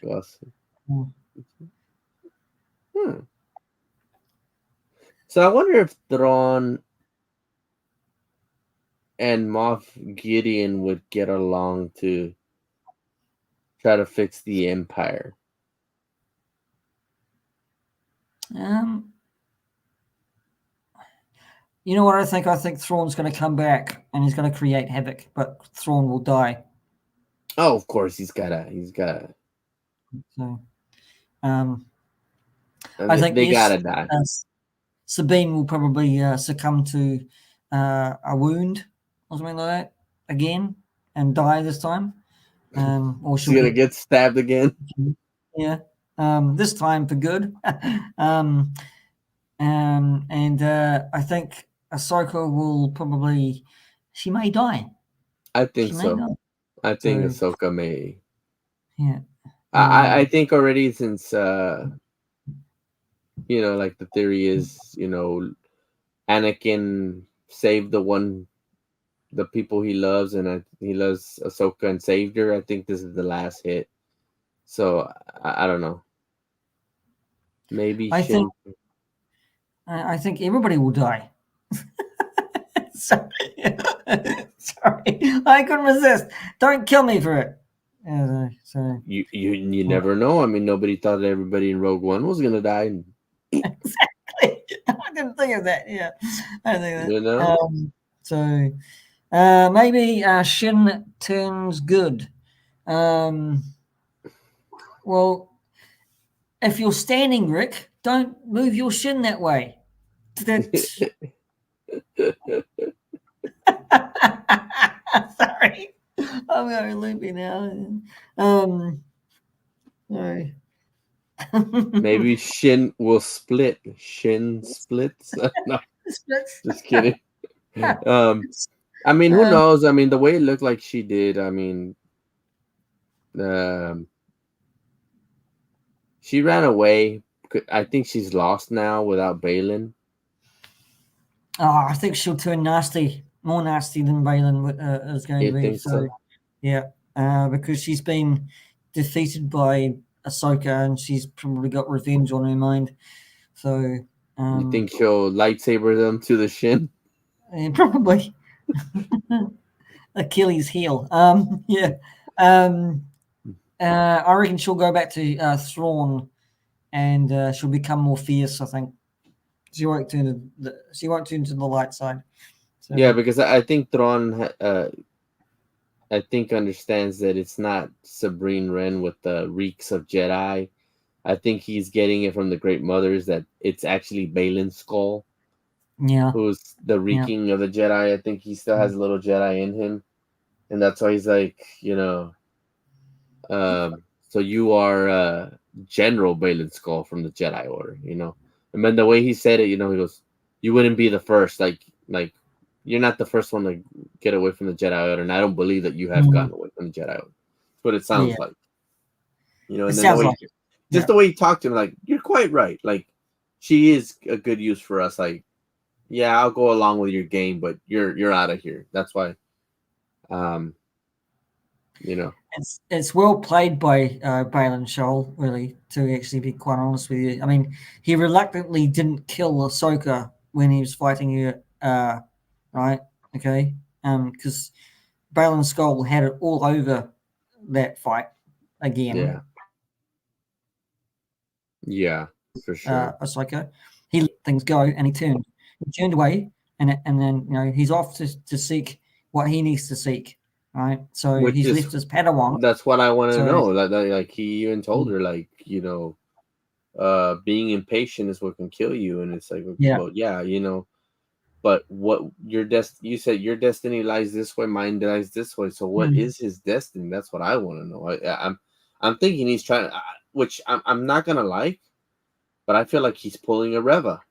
So I wonder if Thrawn and Moff Gideon would get along to try to fix the Empire. You know what I think? I think Thrawn's going to come back and he's going to create havoc, but Thrawn will die. Oh, of course he's gotta. So, I think they gotta die. Sabine will probably succumb to a wound or something like that again and die this time. Or she's gonna get stabbed again. Yeah. This time for good. And I think Ahsoka will probably. She may die. I think so. I think Ahsoka may. Yeah. I think already since like the theory is, Anakin saved the one the people he loves, and he loves Ahsoka and saved her. I think this is the last hit. So I don't know. Maybe I think Shin. I think everybody will die. Sorry. Sorry, I couldn't resist. Don't kill me for it. So You never know. I mean, nobody thought everybody in Rogue One was gonna die. exactly. I didn't think of that. Yeah, I didn't think of You that. know. So maybe Shin turns good. Um, well, if you're standing, Rick, don't move your shin that way. Sorry, I'm going loopy now. Sorry. Maybe Shin will split. Shin splits. No, just kidding. I mean, who knows? I mean, the way it looked like she did. I mean, um, she ran away. I think she's lost now without Balin. Oh, I think she'll turn nasty, more nasty than Balin is going You to be. think So, so? yeah, because she's been defeated by Ahsoka, and she's probably got revenge on her mind. So, You think she'll lightsaber them to the Shin? yeah, probably Achilles' heel. Yeah, I reckon she'll go back to Thrawn, and she'll become more fierce. I think she won't turn to the light side. So, Yeah, because I think Thrawn, I think understands that it's not Sabrine Wren with the reeks of Jedi. I think he's getting it from the Great Mothers that it's actually Balin's skull, yeah, who's the yeah. reeking of the Jedi. I think he still has a little Jedi in him, and that's why he's like, so you are General Balin Skull from the Jedi Order. And then the way he said it, he goes, "You wouldn't be the first, like you're not the first one to get away from the Jedi Order, and I don't believe that you have Mm, gotten away from the Jedi Order." That's what it sounds yeah, like, it and then the sounds way, like it. just Yeah. the way he talked to him, like, you're quite right. Like, she is a good use for us. Like, yeah, I'll go along with your game, but you're out of here. That's why, um, you know, It's well played by Balin Shoal, really, to actually be quite honest with you. I mean, he reluctantly didn't kill Ahsoka when he was fighting her, right? Okay, because Balin Skull had it all over that fight again. yeah, yeah, for sure. Ahsoka, he let things go and he turned. He turned away, and then he's off to seek what he needs to seek. Right, so Which he's is left his Padawan. That's what I want to So know. Like he even told her, like, being impatient is what can kill you, and it's like, yeah, well, yeah, but what you said your destiny lies this way, mine lies this way. So what mm, is his destiny? That's what I want to know. I'm thinking he's trying, which I'm not gonna like, but I feel like he's pulling a Reva.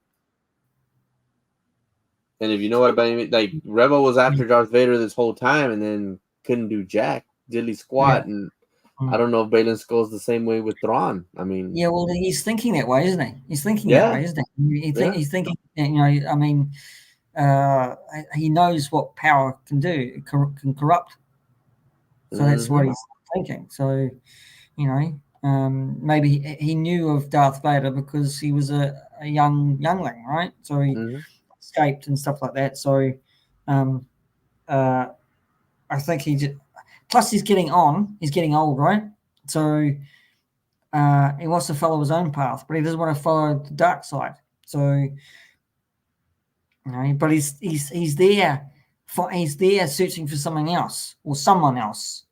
And if you know what I mean, like, Reva was after Darth Vader this whole time, and then couldn't do jack diddly yeah. squat, and I Mm. don't know if Balin Skull's the same way with Thrawn. I mean, Yeah, well, he's thinking that way, isn't he? He's thinking that yeah, way, isn't he? yeah, He's thinking, I mean, he knows what power can do. It can corrupt. So that's what hmm he's thinking. So, maybe he knew of Darth Vader because he was a youngling, right? So he hmm escaped and stuff like that. So, um, uh, I think he just, plus he's getting on. He's getting old, right? So he wants to follow his own path, but he doesn't want to follow the dark side. So, but he's there he's there searching for something else or someone else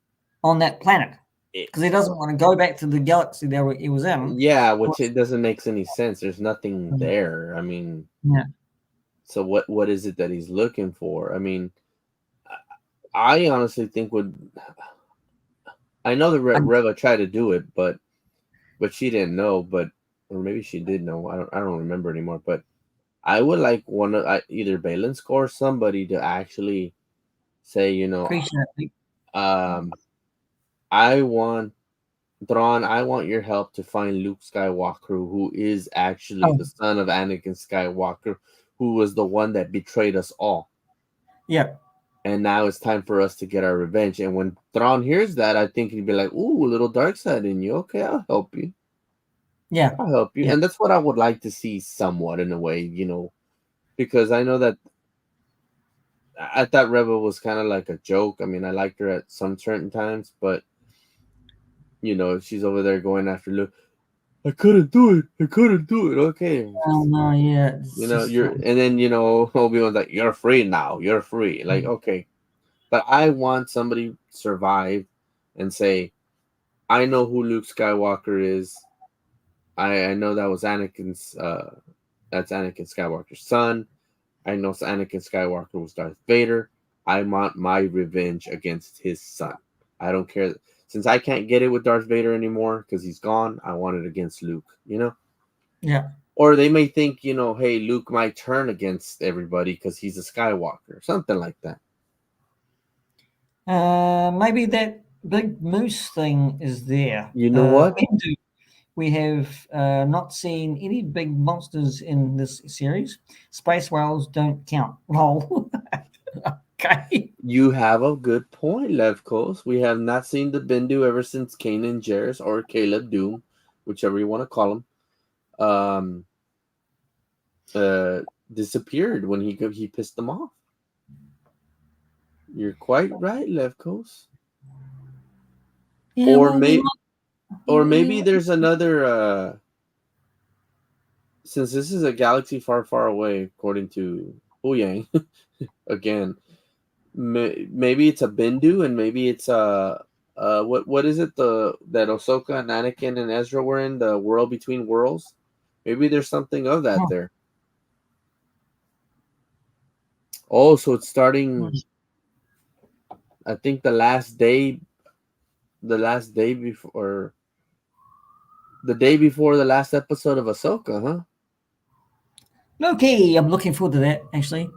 on that planet because he doesn't want to go back to the galaxy that he was in. yeah, which it doesn't make any sense. There's nothing Mm, there. I mean, yeah, so what is it that he's looking for? I mean, I honestly think I know that I, Reva tried to do it, but she didn't know, or maybe she did know. I don't remember anymore. But I would like one of either Balin or somebody to actually say, appreciate it. I want Thrawn, I want your help to find Luke Skywalker, who is actually Oh, the son of Anakin Skywalker, who was the one that betrayed us all. yeah, and now it's time for us to get our revenge. And when Thrawn hears that, I think he'd be like, "Ooh, a little dark side in you. Okay, I'll help you. Yeah. I'll help you." Yeah. And that's what I would like to see, somewhat in a way, because I know that I thought Rebel was kind of like a joke. I mean, I liked her at some certain times, but she's over there going after Luke. I couldn't do it. I couldn't do it. Okay, Oh no, yeah. It's just you're, and then Obi-Wan's like, "You're free now. You're free." Like, okay, but I want somebody to survive and say, "I know who Luke Skywalker is. I know that was Anakin's. That's Anakin Skywalker's son. I know Anakin Skywalker was Darth Vader. I want my revenge against his son. I don't care. Since I can't get it with Darth Vader anymore because he's gone, I want it against Luke, Yeah. Or they may think, hey, Luke might turn against everybody because he's a Skywalker. Something like that. Maybe that big moose thing is there. You know what? We have not seen any big monsters in this series. Space whales don't count. Lol. Okay. You have a good point, Levkos. We have not seen the Bendu ever since Kanan Jarrus or Caleb Doom, whichever you want to call him, disappeared when he pissed them off. You're quite right, Levkos. Yeah, Or maybe there's another. Since this is a galaxy far, far away, according to Huyang, again, maybe it's a Bendu, and maybe it's what is it that Ahsoka and Anakin and Ezra were in, the world between worlds? Maybe there's something of that there. Oh, so it's starting. I think the last day before, the day before the last episode of Ahsoka, huh? Okay, I'm looking forward to that actually.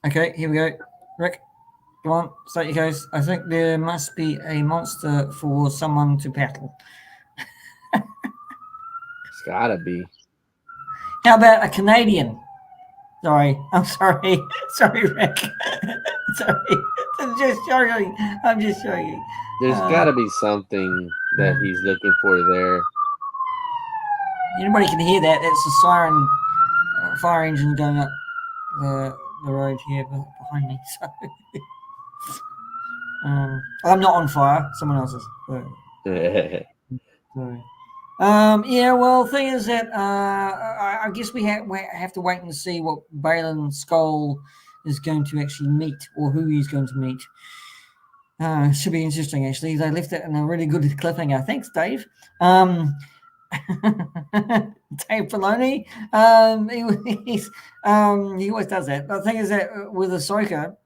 Okay, here we go. Rick, go on, start your case. I think there must be a monster for someone to battle. It's gotta be. How about a Canadian? Sorry, I'm sorry. Sorry, Rick. Sorry. I'm just joking. I'm just joking. There's gotta be something that he's looking for there. Anybody can hear that? That's a siren, fire engine going up the road here behind me. So, I'm not on fire. Someone else is. So, yeah. Well, thing is that I guess we have to wait and see what Baylan Skoll is going to actually meet, or who he's going to meet. Should be interesting, actually. They left it in a really good cliffhanger. Thanks, Dave. Dave Filoni. He always does that. But the thing is that with Ahsoka,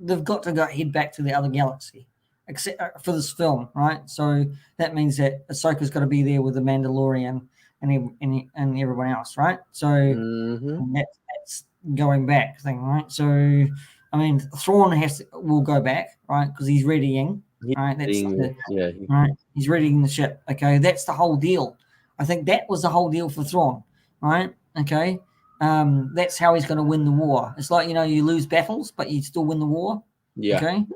they've got to head back to the other galaxy, except for this film, right? So that means that Ahsoka's got to be there with the Mandalorian and everyone else, right? So that's going back thing, right? So I mean, Thrawn will go back, right? Because he's readying, right? Right. He's readying the ship. Okay, that's the whole deal. I think that was the whole deal for Thrawn, right? Okay, that's how he's going to win the war. It's like you lose battles, but you still win the war. Yeah. Okay.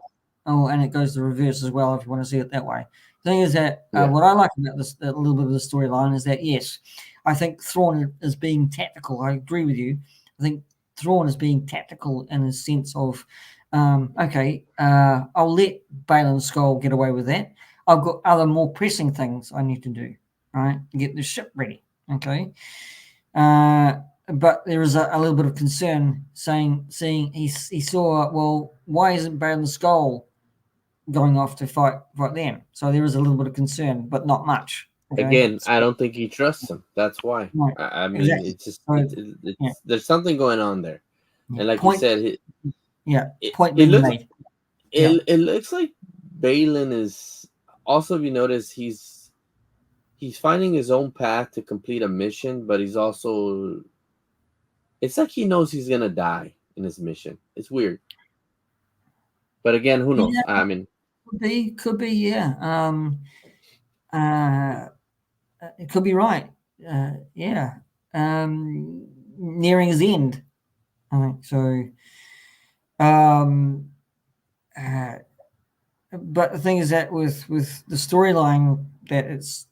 Oh, and it goes the reverse as well if you want to see it that way. The thing is that what I like about this, a little bit of the storyline, is that yes, I think Thrawn is being tactical. I agree with you. I think Thrawn is being tactical in the sense of, okay, I'll let Baylan Skoll get away with that. I've got other more pressing things I need to do, right? Get the ship ready, okay? But there is a little bit of concern seeing he saw, well, why isn't Baylan Skoll going off to fight them? So there is a little bit of concern, but not much. Okay? Again, I don't think he trusts him. That's why. Right. I mean, Exactly. it's just there's something going on there, and like you said, point being made. It looks like Baylan is also. If you notice, he's finding his own path to complete a mission, but he's also. It's like he knows he's gonna die in his mission. It's weird, but again, who knows? Yeah, I mean, could be, yeah. It could be right. Yeah. Nearing his end. I think so. Um, but the thing is that with the storyline, that it's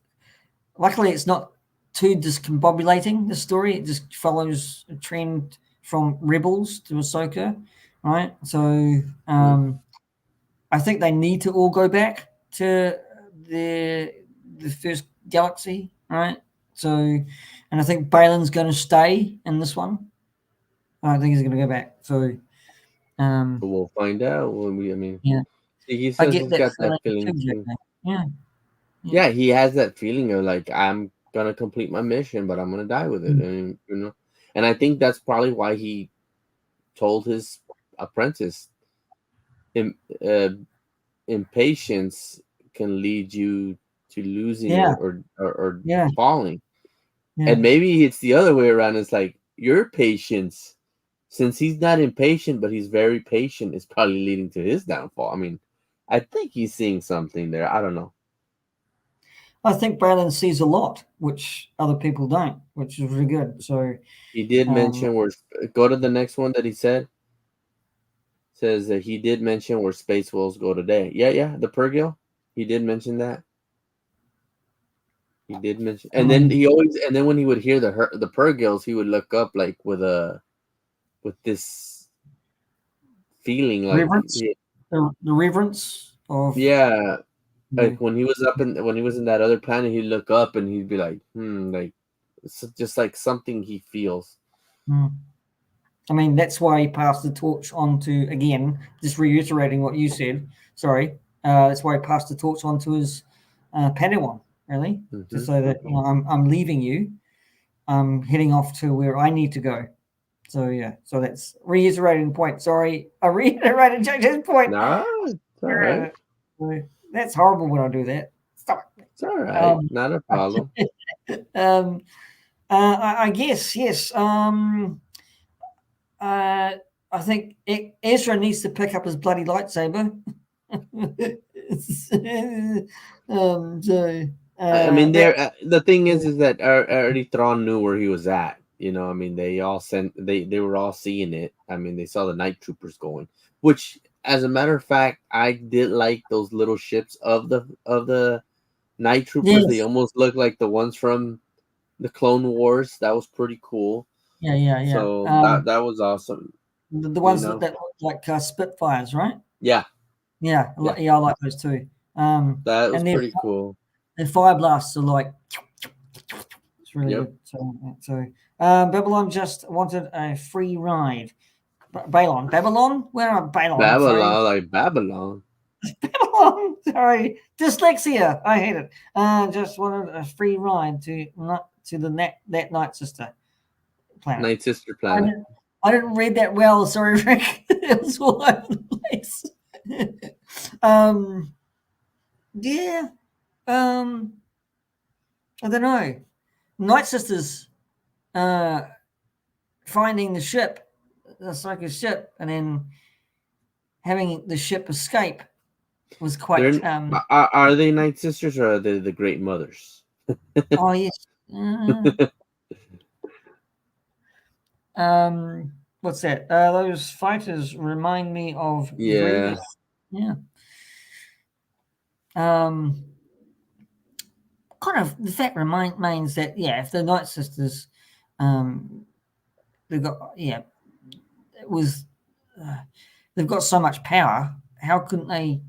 luckily it's not too discombobulating. The story, it just follows a trend from Rebels to Ahsoka, right? So I think they need to all go back to the first galaxy, right? So, and I think Balin's going to stay in this one. I don't think he's going to go back. So, But we'll find out when we. I mean, yeah, he I says get he's that got that feeling too. Yeah. Yeah, he has that feeling of like, I'm gonna complete my mission, but I'm gonna die with it, and and I think that's probably why he told his apprentice, uh, impatience can lead you to losing Yeah. or Yeah. falling. Yeah. And maybe it's the other way around. It's like your patience, since he's not impatient, but he's very patient, is probably leading to his downfall. I mean, I think he's seeing something there. I don't know. I think Balin sees a lot, which other people don't, which is really good. So He did mention where, go to the next one that he said. Says that he did mention where space wolves go today. Yeah, the Pergil. He did mention that. He did mention, and then when he would hear the Pergils, he would look up like with this feeling like reverence, the reverence of like when he was when he was in that other planet, he'd look up and he'd be like, like it's just like something he feels. I mean, that's why he passed the torch on to, again, just reiterating what you said. Sorry, that's why he passed the torch on to his Padawan, really, to say that I'm leaving you. I'm heading off to where I need to go. So yeah, so that's reiterating the point. Sorry, I reiterated JJ's point. No, it's all right. That's horrible when I do that. Stop it. It's all right. Not a problem. I guess yes. I think Ezra needs to pick up his bloody lightsaber. I mean, the thing is that already Thrawn knew where he was at. I mean, they were all seeing it. I mean, they saw the night troopers going, which, as a matter of fact, I did like those little ships of the night troopers. Yes. They almost look like the ones from the Clone Wars. That was pretty cool. Yeah. So that was awesome. The ones that look like Spitfires, right? Yeah. I like those too. That was pretty cool. And fire blasts are like, it's really good. So Babylon just wanted a free ride. Babylon? Where are Babylon? Babylon, like Babylon. Babylon. Sorry, dyslexia. I hate it. Just wanted a free ride to that Night Sister planet. Night Sister planet. I didn't read that well. Sorry, Rick. It was all over the place. Yeah. I don't know. Night Sisters finding the ship, the Ahsoka ship, and then having the ship escape was quite. Are they Night Sisters or are they the Great Mothers? Oh yes. What's that? Those fighters remind me of Grievous. Yeah. Kind of the fact remains that if the Night Sisters, they've got it was they've got so much power. How couldn't they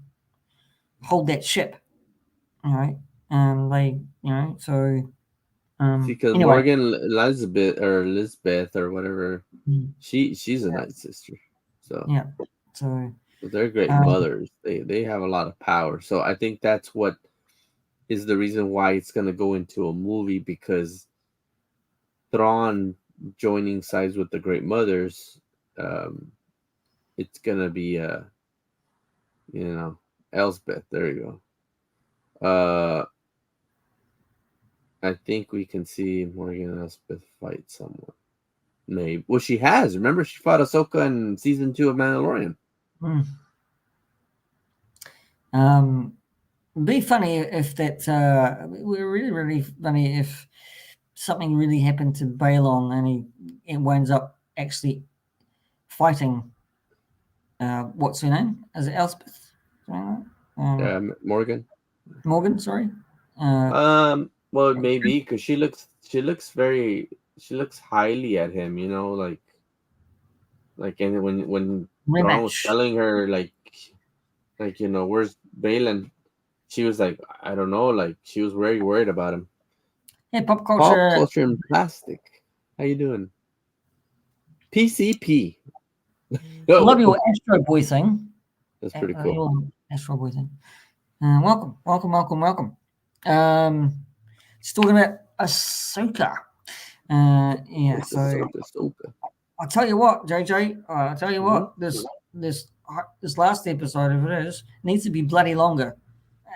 hold that ship? All right, so. Because anyway. Morgan Elizabeth or whatever, she's a Night Sister. So they're great mothers. They have a lot of power. So I think that's what is the reason why it's going to go into a movie, because Thrawn joining sides with the Great Mothers, it's going to be Elsbeth. There you go. I think we can see Morgan Elspeth fight someone. Maybe. Well, she has. Remember, she fought Ahsoka in season 2 of Mandalorian. It'd be funny if that. We're really funny if something really happened to Balon and it winds up actually fighting. What's her name? Is it Elspeth? Morgan. Morgan, sorry. Well, maybe because she looks highly at him. And when Thrawn was telling her where's Balin, she was like, I don't know, like she was very worried about him. Yeah, pop culture and plastic. How you doing? PCP. I love your Astro Boy thing. That's pretty cool. Astro Boy thing. Welcome. Just talking about Ahsoka. Ahsoka. I'll tell you what, JJ. I'll tell you what. This last episode of it needs to be bloody longer,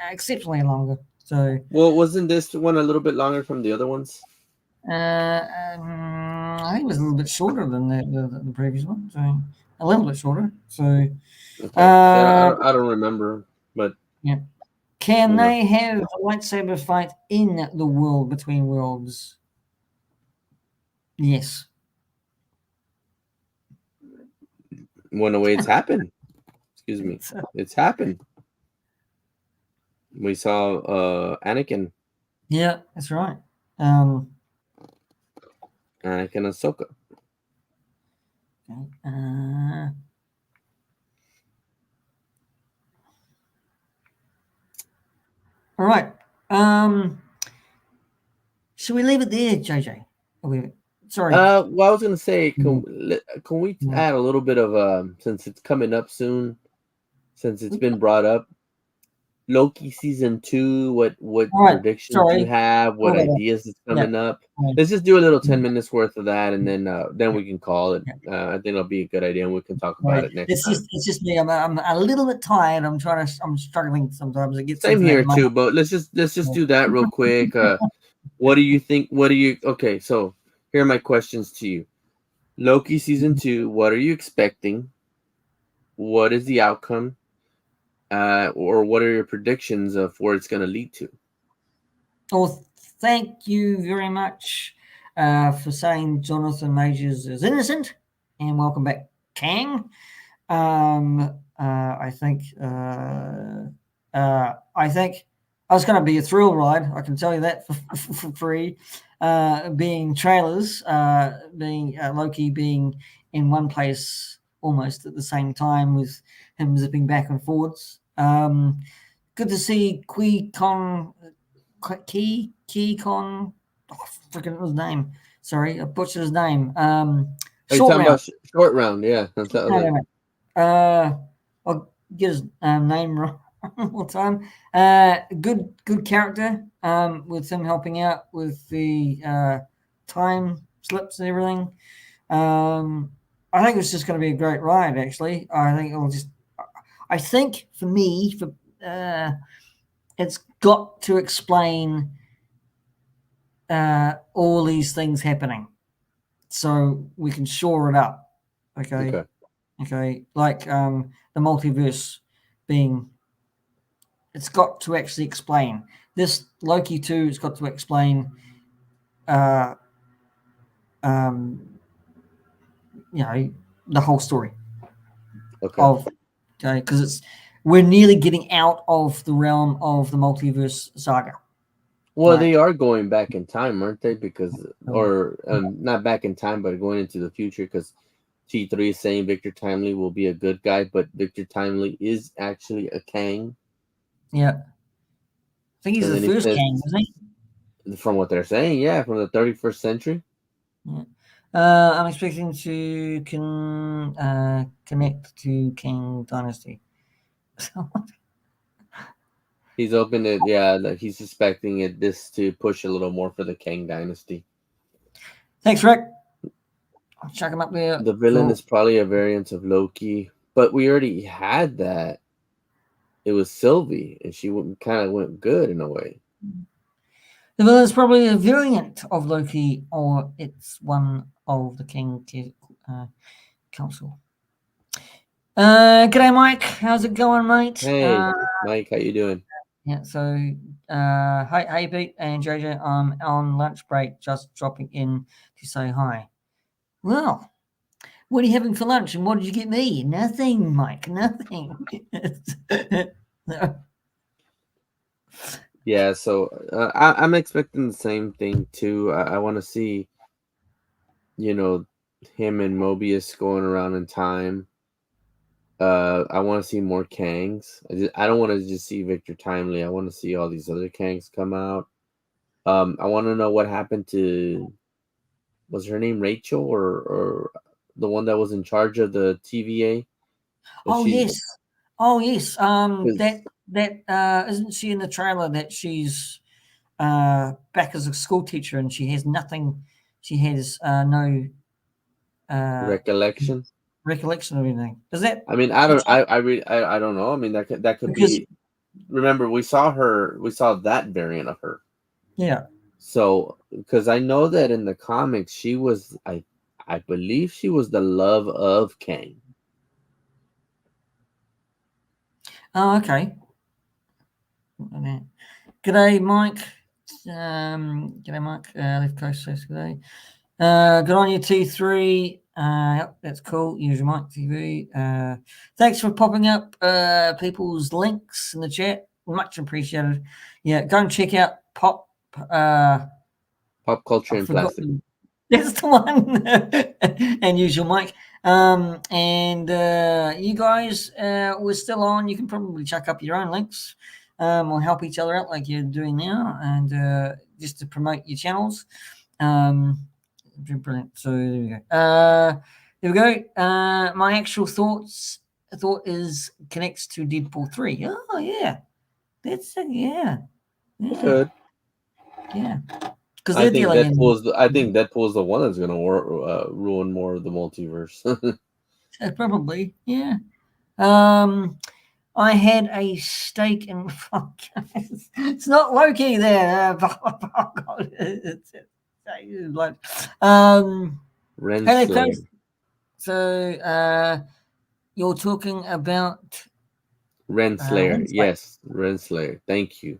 exceptionally longer. So. Well, wasn't this one a little bit longer from the other ones? I think it was a little bit shorter than the previous one. So a little bit shorter. So. Okay. I don't remember, but. Yeah. Can they have a lightsaber fight in the world between worlds? Yes. When the way it's happened. Excuse me. It's happened. We saw Anakin. Yeah, that's right. Anakin Ahsoka. Okay. All right. Should we leave it there, JJ? Sorry. Well, I was gonna say, can we add a little bit of since it's coming up soon, since it's been brought up, Loki season 2. What predictions do you have? What ideas is coming up? Let's just do a little 10 minutes worth of that, and then we can call it. I think it'll be a good idea, and we can talk about it next time. It's just me. I'm a little bit tired. I'm struggling sometimes. It gets same here too. But let's just do that real quick. What do you think? Okay, so here are my questions to you. Loki season 2. What are you expecting? What is the outcome? Or what are your predictions of where it's going to lead to? Well, thank you very much for saying Jonathan Majors is innocent, and welcome back, Kang. I think it's going to be a thrill ride. I can tell you that for free. Being trailers, being Loki being in one place almost at the same time with him zipping back and forwards. Good to see Key-Con. Oh, freaking his name. Sorry, I butchered his name. Short Round. Short Round, yeah. I'll get his name wrong one more time. Good character. With him helping out with the time slips and everything. I think it's just going to be a great ride. Actually, I think for me, it's got to explain all these things happening, so we can shore it up. Okay. Like the multiverse being. It's got to actually explain this Loki 2. It's got to explain. The whole story. Because we're nearly getting out of the realm of the multiverse saga. Well, they are going back in time, aren't they? Not back in time, but going into the future. Because T3 is saying Victor Timely will be a good guy, but Victor Timely is actually a Kang. Yeah, I think he's the first Kang, isn't he? From what they're saying, yeah, from the 31st century. Yeah. I'm expecting to connect to King Dynasty. He's open it, yeah. He's suspecting this to push a little more for the Kang Dynasty. Thanks, Rick. I'll check him up there. The villain is probably a variant of Loki, but we already had that. It was Sylvie, and she kind of went good in a way. The villain is probably a variant of Loki, or it's one of the King Council. G'day, Mike. How's it going, mate? Hey, Mike. How you doing? Yeah. So, hey, Pete and JJ. I'm on lunch break, just dropping in to say hi. Well, What are you having for lunch? And what did you get me? Nothing, Mike. Nothing. No. Yeah, so I'm expecting the same thing too. I want to see, you know, him and Mobius going around in time. I want to see more Kangs. I don't want to just see Victor Timely. I want to see all these other Kangs come out. I want to know what happened to, was her name Rachel, or the one that was in charge of the TVA? But Oh she's yes. Oh yes. because That isn't she in the trailer that she's back as a school teacher and she has nothing. She has no uh, recollection. recollection of anything. Is that I mean, I don't know. I mean, that could because be. Remember, we saw that variant of her. yeah. So, because I know that in the comics, she was, I believe she was the love of Kang. Oh, okay. G'day, Mike. G'day, Mike. Left Coast says g'day. Good on you, T3. Yep, that's cool. Usual Mike TV. Thanks for popping up people's links in the chat. Much appreciated. Yeah, go and check out Pop. Pop culture I've and plastic. forgotten. That's the one. And Usual Mike. And you guys, we're still on. You can probably chuck up your own links. Or help each other out like you're doing now, and just to promote your channels. Brilliant. So there we go. There we go. My actual thought is connects to Deadpool 3. Oh yeah, that's yeah. Good. Yeah. Because they're dealing in. I think Deadpool's the one that's gonna ruin more of the multiverse. Probably, yeah. I had a steak and it's not Loki there. Hello, so you're talking about Renslayer. Yes, Renslayer. Thank you.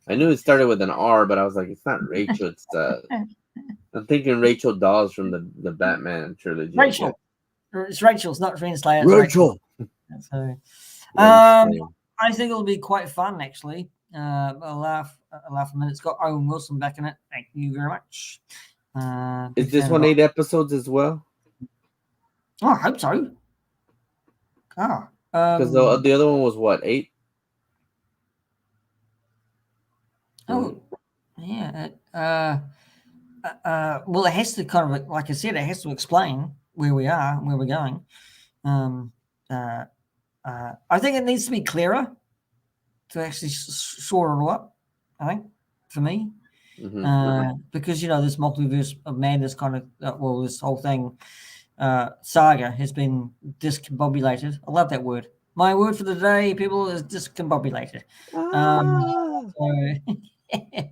I knew it started with an R, but I was like, it's not Rachel. It's I'm thinking Rachel Dawes from the Batman trilogy. Rachel. It's Rachel's, not Renslayer. Rachel. So, I think it'll be quite fun, actually. A laugh a minute. It's got Owen Wilson back in it. Thank you very much. Is this one 8 episodes as well? Oh, I hope so. Because the other one was what, 8? Oh, yeah. Well, it has to kind of, like I said, it has to explain where we are, where we're going. I think it needs to be clearer to actually sort it all up, I think, for me. Because, this multiverse of madness kind of, this whole thing, saga has been discombobulated. I love that word. My word for the day, people, is discombobulated. It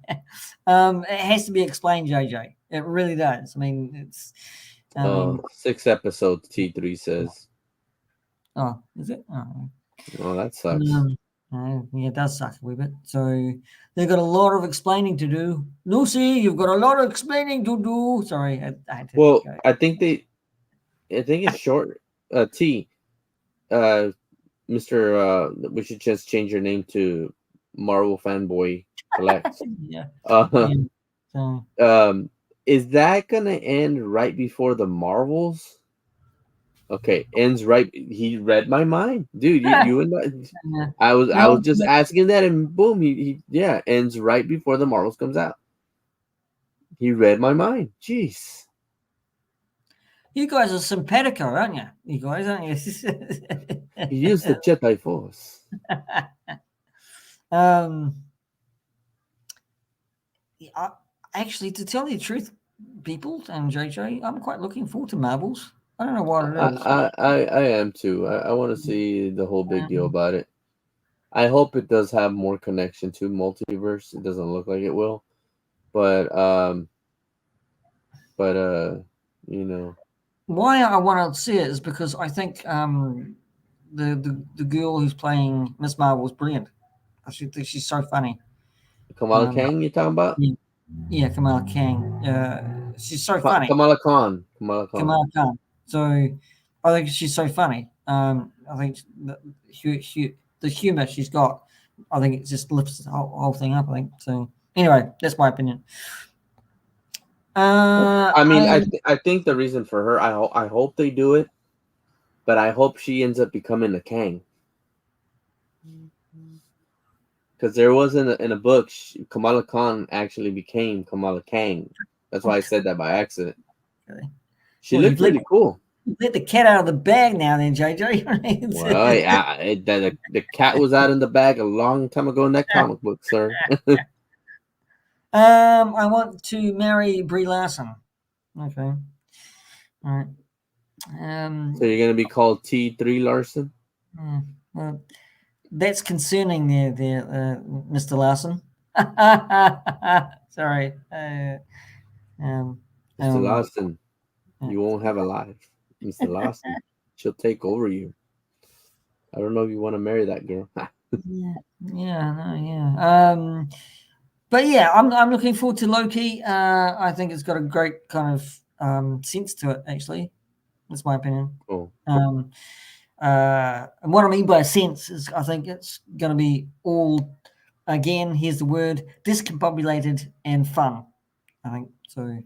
has to be explained, JJ. It really does. I mean, it's 6 episodes, T3 says. Oh, is it? Oh, that sucks. Yeah, it does suck a wee bit. So they've got a lot of explaining to do. Lucy, you've got a lot of explaining to do. Sorry, I had to go. I think it's short. T. Mr. We should just change your name to Marvel Fanboy Collects. Yeah. Is that gonna end right before the Marvels? Okay, ends right. He read my mind, dude. You and I was just asking that, and boom, he ends right before the Marvels comes out. He read my mind. Jeez. You guys are simpatico, aren't you? You guys, aren't you? He used the Jedi Force. Actually, to tell you the truth, people and JJ, I'm quite looking forward to Marvels. I don't know what it is. I am too. I want to see the whole big deal about it. I hope it does have more connection to multiverse. It doesn't look like it will, but why I want to see it is because I think the girl who's playing Miss Marvel is brilliant. I think she's so funny. Kamala Kang, you talking about? Yeah, Kamala Kang. She's so funny. Kamala Khan. Kamala Khan. So I think she's so funny. I think the humor she's got, I think it just lifts the whole thing up. I think so. Anyway, that's my opinion. I mean, I think the reason for her, I hope they do it, but I hope she ends up becoming a Kang. Because there was in a book, Kamala Khan actually became Kamala Kang. That's why I said that by accident. Okay. She looked pretty cool. Let the cat out of the bag now, then, JJ. Well, yeah, the cat was out in the bag a long time ago in that comic book, sir. I want to marry Brie Larson. Okay. All right. So you're gonna be called T3 Larson? Well, that's concerning there, Mr. Larson. Sorry. Mr. Larson, you won't have a life. Mr. Larson, she'll take over you. I don't know if you want to marry that girl. But yeah, I'm looking forward to Loki. I think it's got a great kind of sense to it. Actually, that's my opinion. Cool. And what I mean by sense is, I think it's going to be all, again, here's the word, discombobulated and fun. I think so.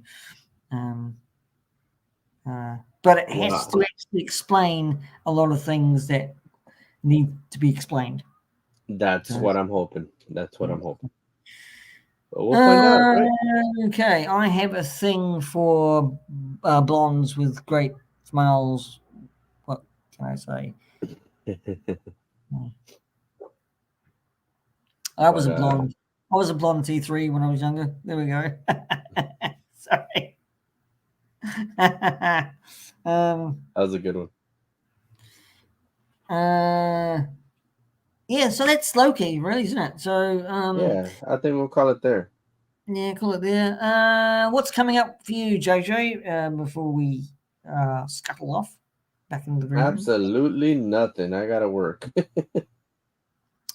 But it has to actually explain a lot of things that need to be explained. That's what I'm hoping. That's what I'm hoping. But we'll find out, right? Okay, I have a thing for blondes with great smiles. What can I say? I was a blonde. I was a blonde T3 when I was younger. There we go. Sorry. That was a good one. Yeah, so that's Loki, really, isn't it? So yeah, I think we'll call it there. Yeah, call it there. What's coming up for you, JJ? Before we scuttle off back into the room? Absolutely nothing. I gotta work.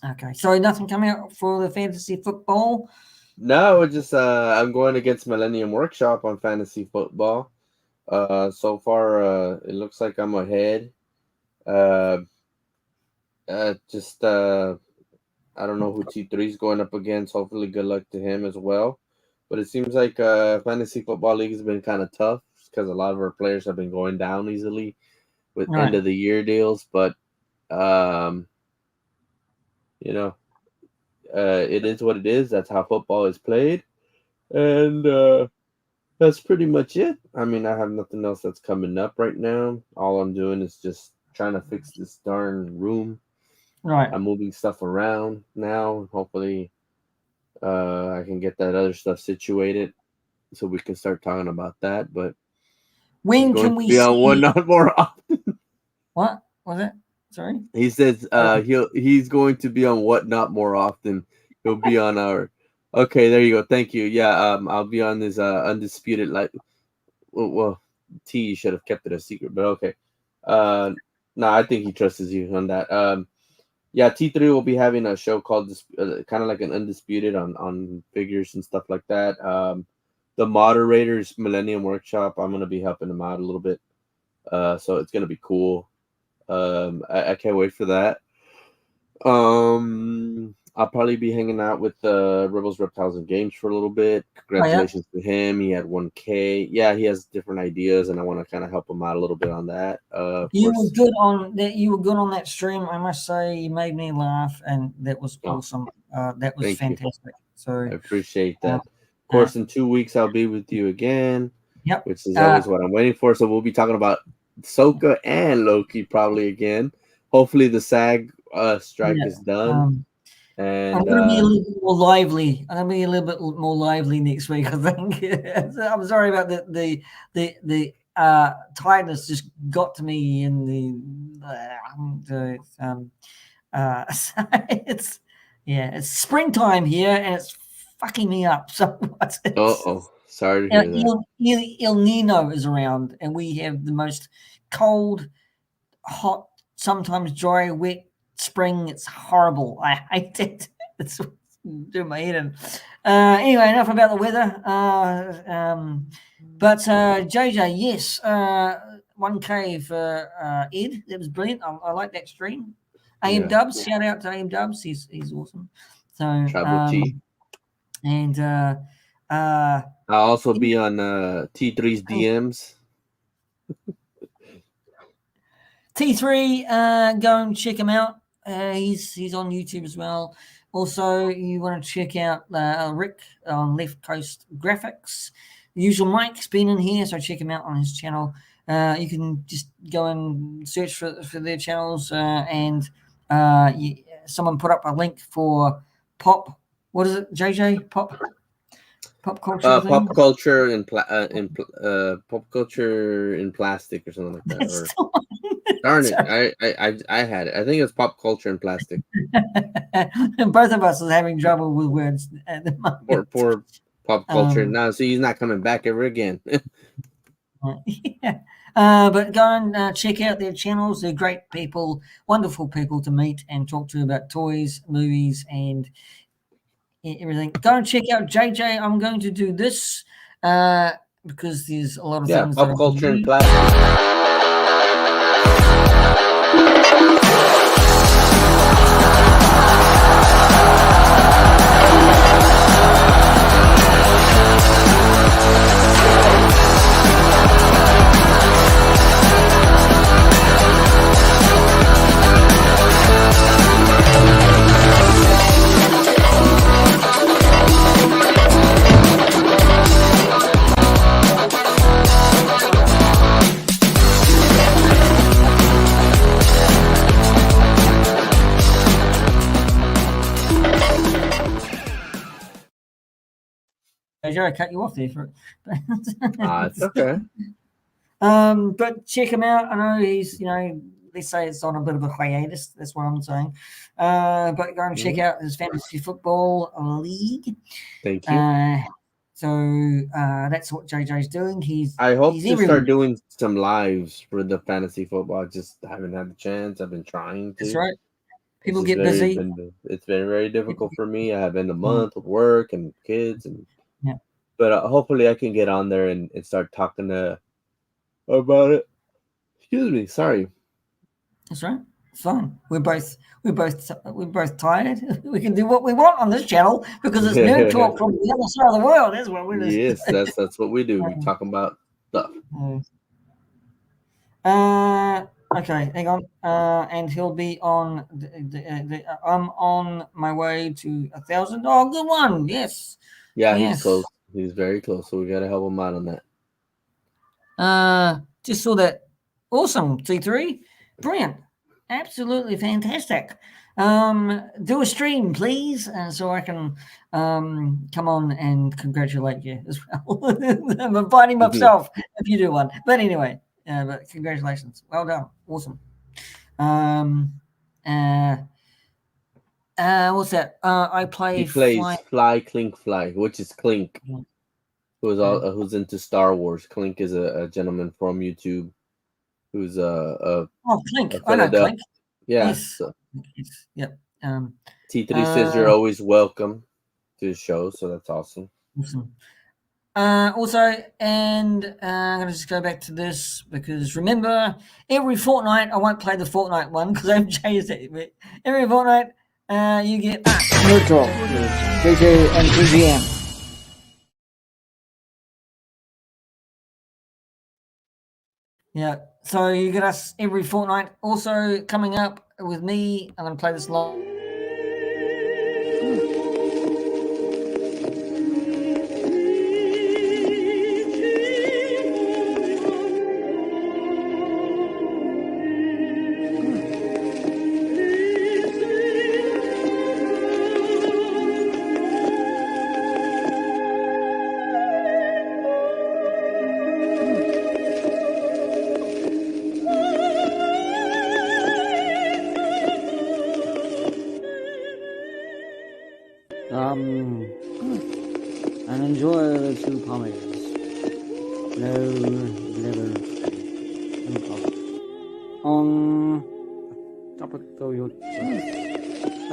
Okay, so nothing coming up for the fantasy football? No, just I'm going against Millennium Workshop on fantasy football. So far, it looks like I'm ahead. I don't know who T3 is going up against. Hopefully, good luck to him as well. But it seems like fantasy football league has been kind of tough because a lot of our players have been going down easily with end of the year deals. But it is what it is. That's how football is played, and that's pretty much it. I mean, I have nothing else that's coming up right now. All I'm doing is just trying to fix this darn room. Right. I'm moving stuff around now. Hopefully, I can get that other stuff situated so we can start talking about that. But when can we be on Whatnot more often? What was it? Sorry. He says he's going to be on Whatnot more often. He'll be on our. Okay, there you go. Thank you. Yeah, I'll be on this undisputed well, T should have kept it a secret, but okay. No, I think he trusts you on that. Yeah, T3 will be having a show called kind of like an undisputed on figures and stuff like that. The moderators Millennium Workshop, I'm gonna be helping them out a little bit. So it's gonna be cool. I can't wait for that. I'll probably be hanging out with Rebels, Reptiles, and Games for a little bit. Congratulations to him. He had 1K. Yeah, he has different ideas, and I want to kind of help him out a little bit on that. You were good on that. You were good on that stream. I must say, you made me laugh, and that was awesome. That was fantastic. So I appreciate that. Of course, in 2 weeks I'll be with you again. Yep. Which is always what I'm waiting for. So we'll be talking about Ahsoka and Loki probably again. Hopefully the SAG strike is done. And I'm going to be a little bit more lively. I'm going to be a little bit more lively next week, I think. I'm sorry about the tiredness just got to me in it's springtime here and it's fucking me up. So sorry to hear that. El Nino is around and we have the most cold, hot, sometimes dry, wet spring. It's horrible. I hate it. It's doing my head in. Anyway, enough about the weather. But JJ, yes, 1K for Ed. That was brilliant. I like that stream. AM Dubs, shout out to AM Dubs. He's awesome. So Tribal T. And I'll also be on T3's DMs. T3, go and check him out. He's on YouTube as well. Also, you want to check out Rick on Left Coast Graphics. The usual Mike's been in here, so check him out on his channel. You can just go and search for their channels, and someone put up a link for Pop. What is it, JJ? Pop culture. Pop culture in pop culture in plastic or something like that. Darn it! I had it. I think it's pop culture in plastic. And both of us are having trouble with words at the moment. Poor pop culture. Now, see, he's not coming back ever again. Yeah. But go and check out their channels. They're great people, wonderful people to meet and talk to about toys, movies, and everything. Go and check out JJ. I'm going to do this because there's a lot of things. Pop culture and plastic. I cut you off there for It's okay. But check him out. I know he's, let's say it's on a bit of a hiatus. That's what I'm saying. But go and check out his fantasy football league. Thank you. So that's what JJ's doing. I hope to start doing some lives for the fantasy football. I just haven't had the chance. I've been trying to. That's right. People get busy. It's been very difficult for me. I have been a month with work and kids, but hopefully I can get on there and start talking about it. Excuse me, sorry. That's right. It's fine. We're both tired. We can do what we want on this channel because it's nerd talk from the other side of the world. That's what we're Yes, that's what we do. We talk about stuff. Okay, hang on. And he'll be on. I'm on my way to 1,000. Oh, good one. Yes. Yeah, he's close. He's very close. So we gotta help him out on that. Just saw that. Awesome, T3. Brilliant. Absolutely fantastic. Do a stream, please, so I can come on and congratulate you as well. I'm inviting myself if you do one. But anyway. But congratulations. Well done. Awesome. What's that? I play. He plays Fly Clink Fly, which is Clink, who's into Star Wars. Clink is a gentleman from YouTube who's Clink. I know Clink. Yeah. Yes. So. Yep. T3 says you're always welcome to the show, so that's awesome. Awesome. Also, and I'm going to just go back to this because remember, every fortnight, I won't play the fortnight one because I haven't changed it. But every fortnight, you get Nerd Talk with JJ and P.G.M. Yeah, so you get us every fortnight. Also, coming up with me, I'm going to play this live. And enjoy the two comedies. Low level on topic of your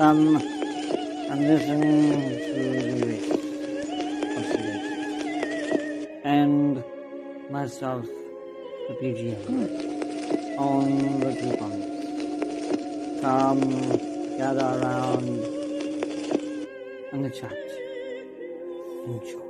and listening to the rest of the and myself the PGM on the coupons. Come gather around in the chat. Enjoy.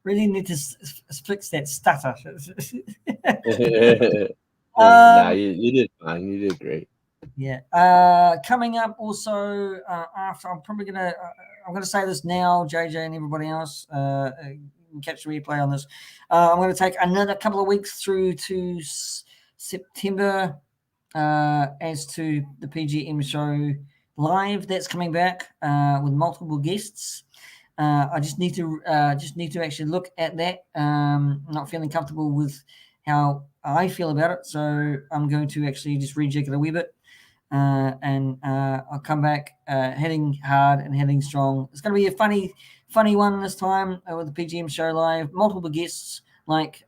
Really need to fix that stutter. Nah, you did fine. You did great. Yeah. Coming up also after, I'm gonna say this now, JJ and everybody else. Catch the replay on this. I'm going to take another couple of weeks through to September as to the PGM show live that's coming back with multiple guests. I just need to actually look at that. Not feeling comfortable with how I feel about it, so I'm going to actually just rejig it a wee bit, and I'll come back heading hard and heading strong. It's going to be a funny one this time with the PGM show live. Multiple guests like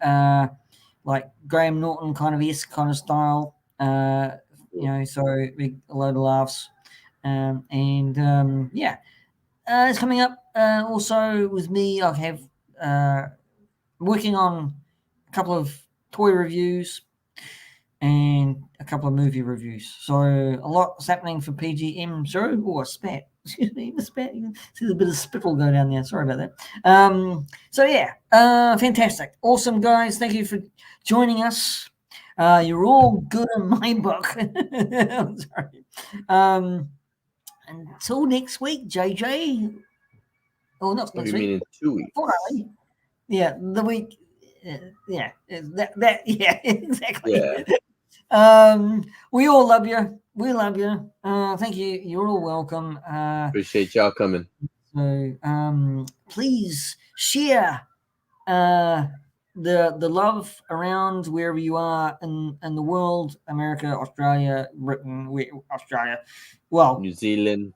Graham Norton kind of style. So big a load of laughs, yeah. It's coming up also with me. I have working on a couple of toy reviews and a couple of movie reviews. So a lot's happening for PGM show. Oh, a spat. Excuse me, the spat. You can see a bit of spittle go down there. Sorry about that. So yeah, fantastic. Awesome, guys. Thank you for joining us. You're all good in my book. I'm sorry. Until next week, JJ. Oh, not next week. You mean in 2 weeks? Fortnightly. Yeah, the week. Yeah, yeah, exactly. Yeah. We all love you. We love you. Thank you. You're all welcome. Appreciate y'all coming. So, please share the love around wherever you are in the world, America, Australia, Britain, Australia, well, New Zealand.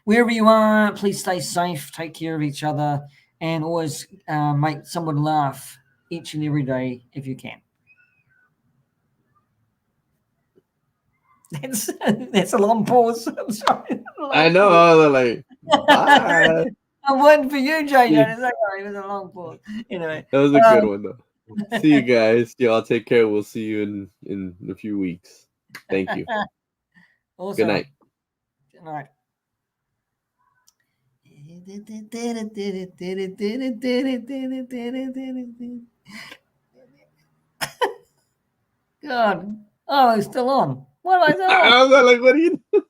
Wherever you are, please stay safe, take care of each other, and always make someone laugh each and every day if you can. That's a long pause. I'm sorry. I know. I was like, bye. I'm waiting for you, JJ. It was a long pause. Anyway, that was a good one, though. See you guys. Y'all take care. We'll see you in a few weeks. Thank you. Awesome. Good night. Good night. God. Oh, it's still on. What am I doing? I was like, what are you doing?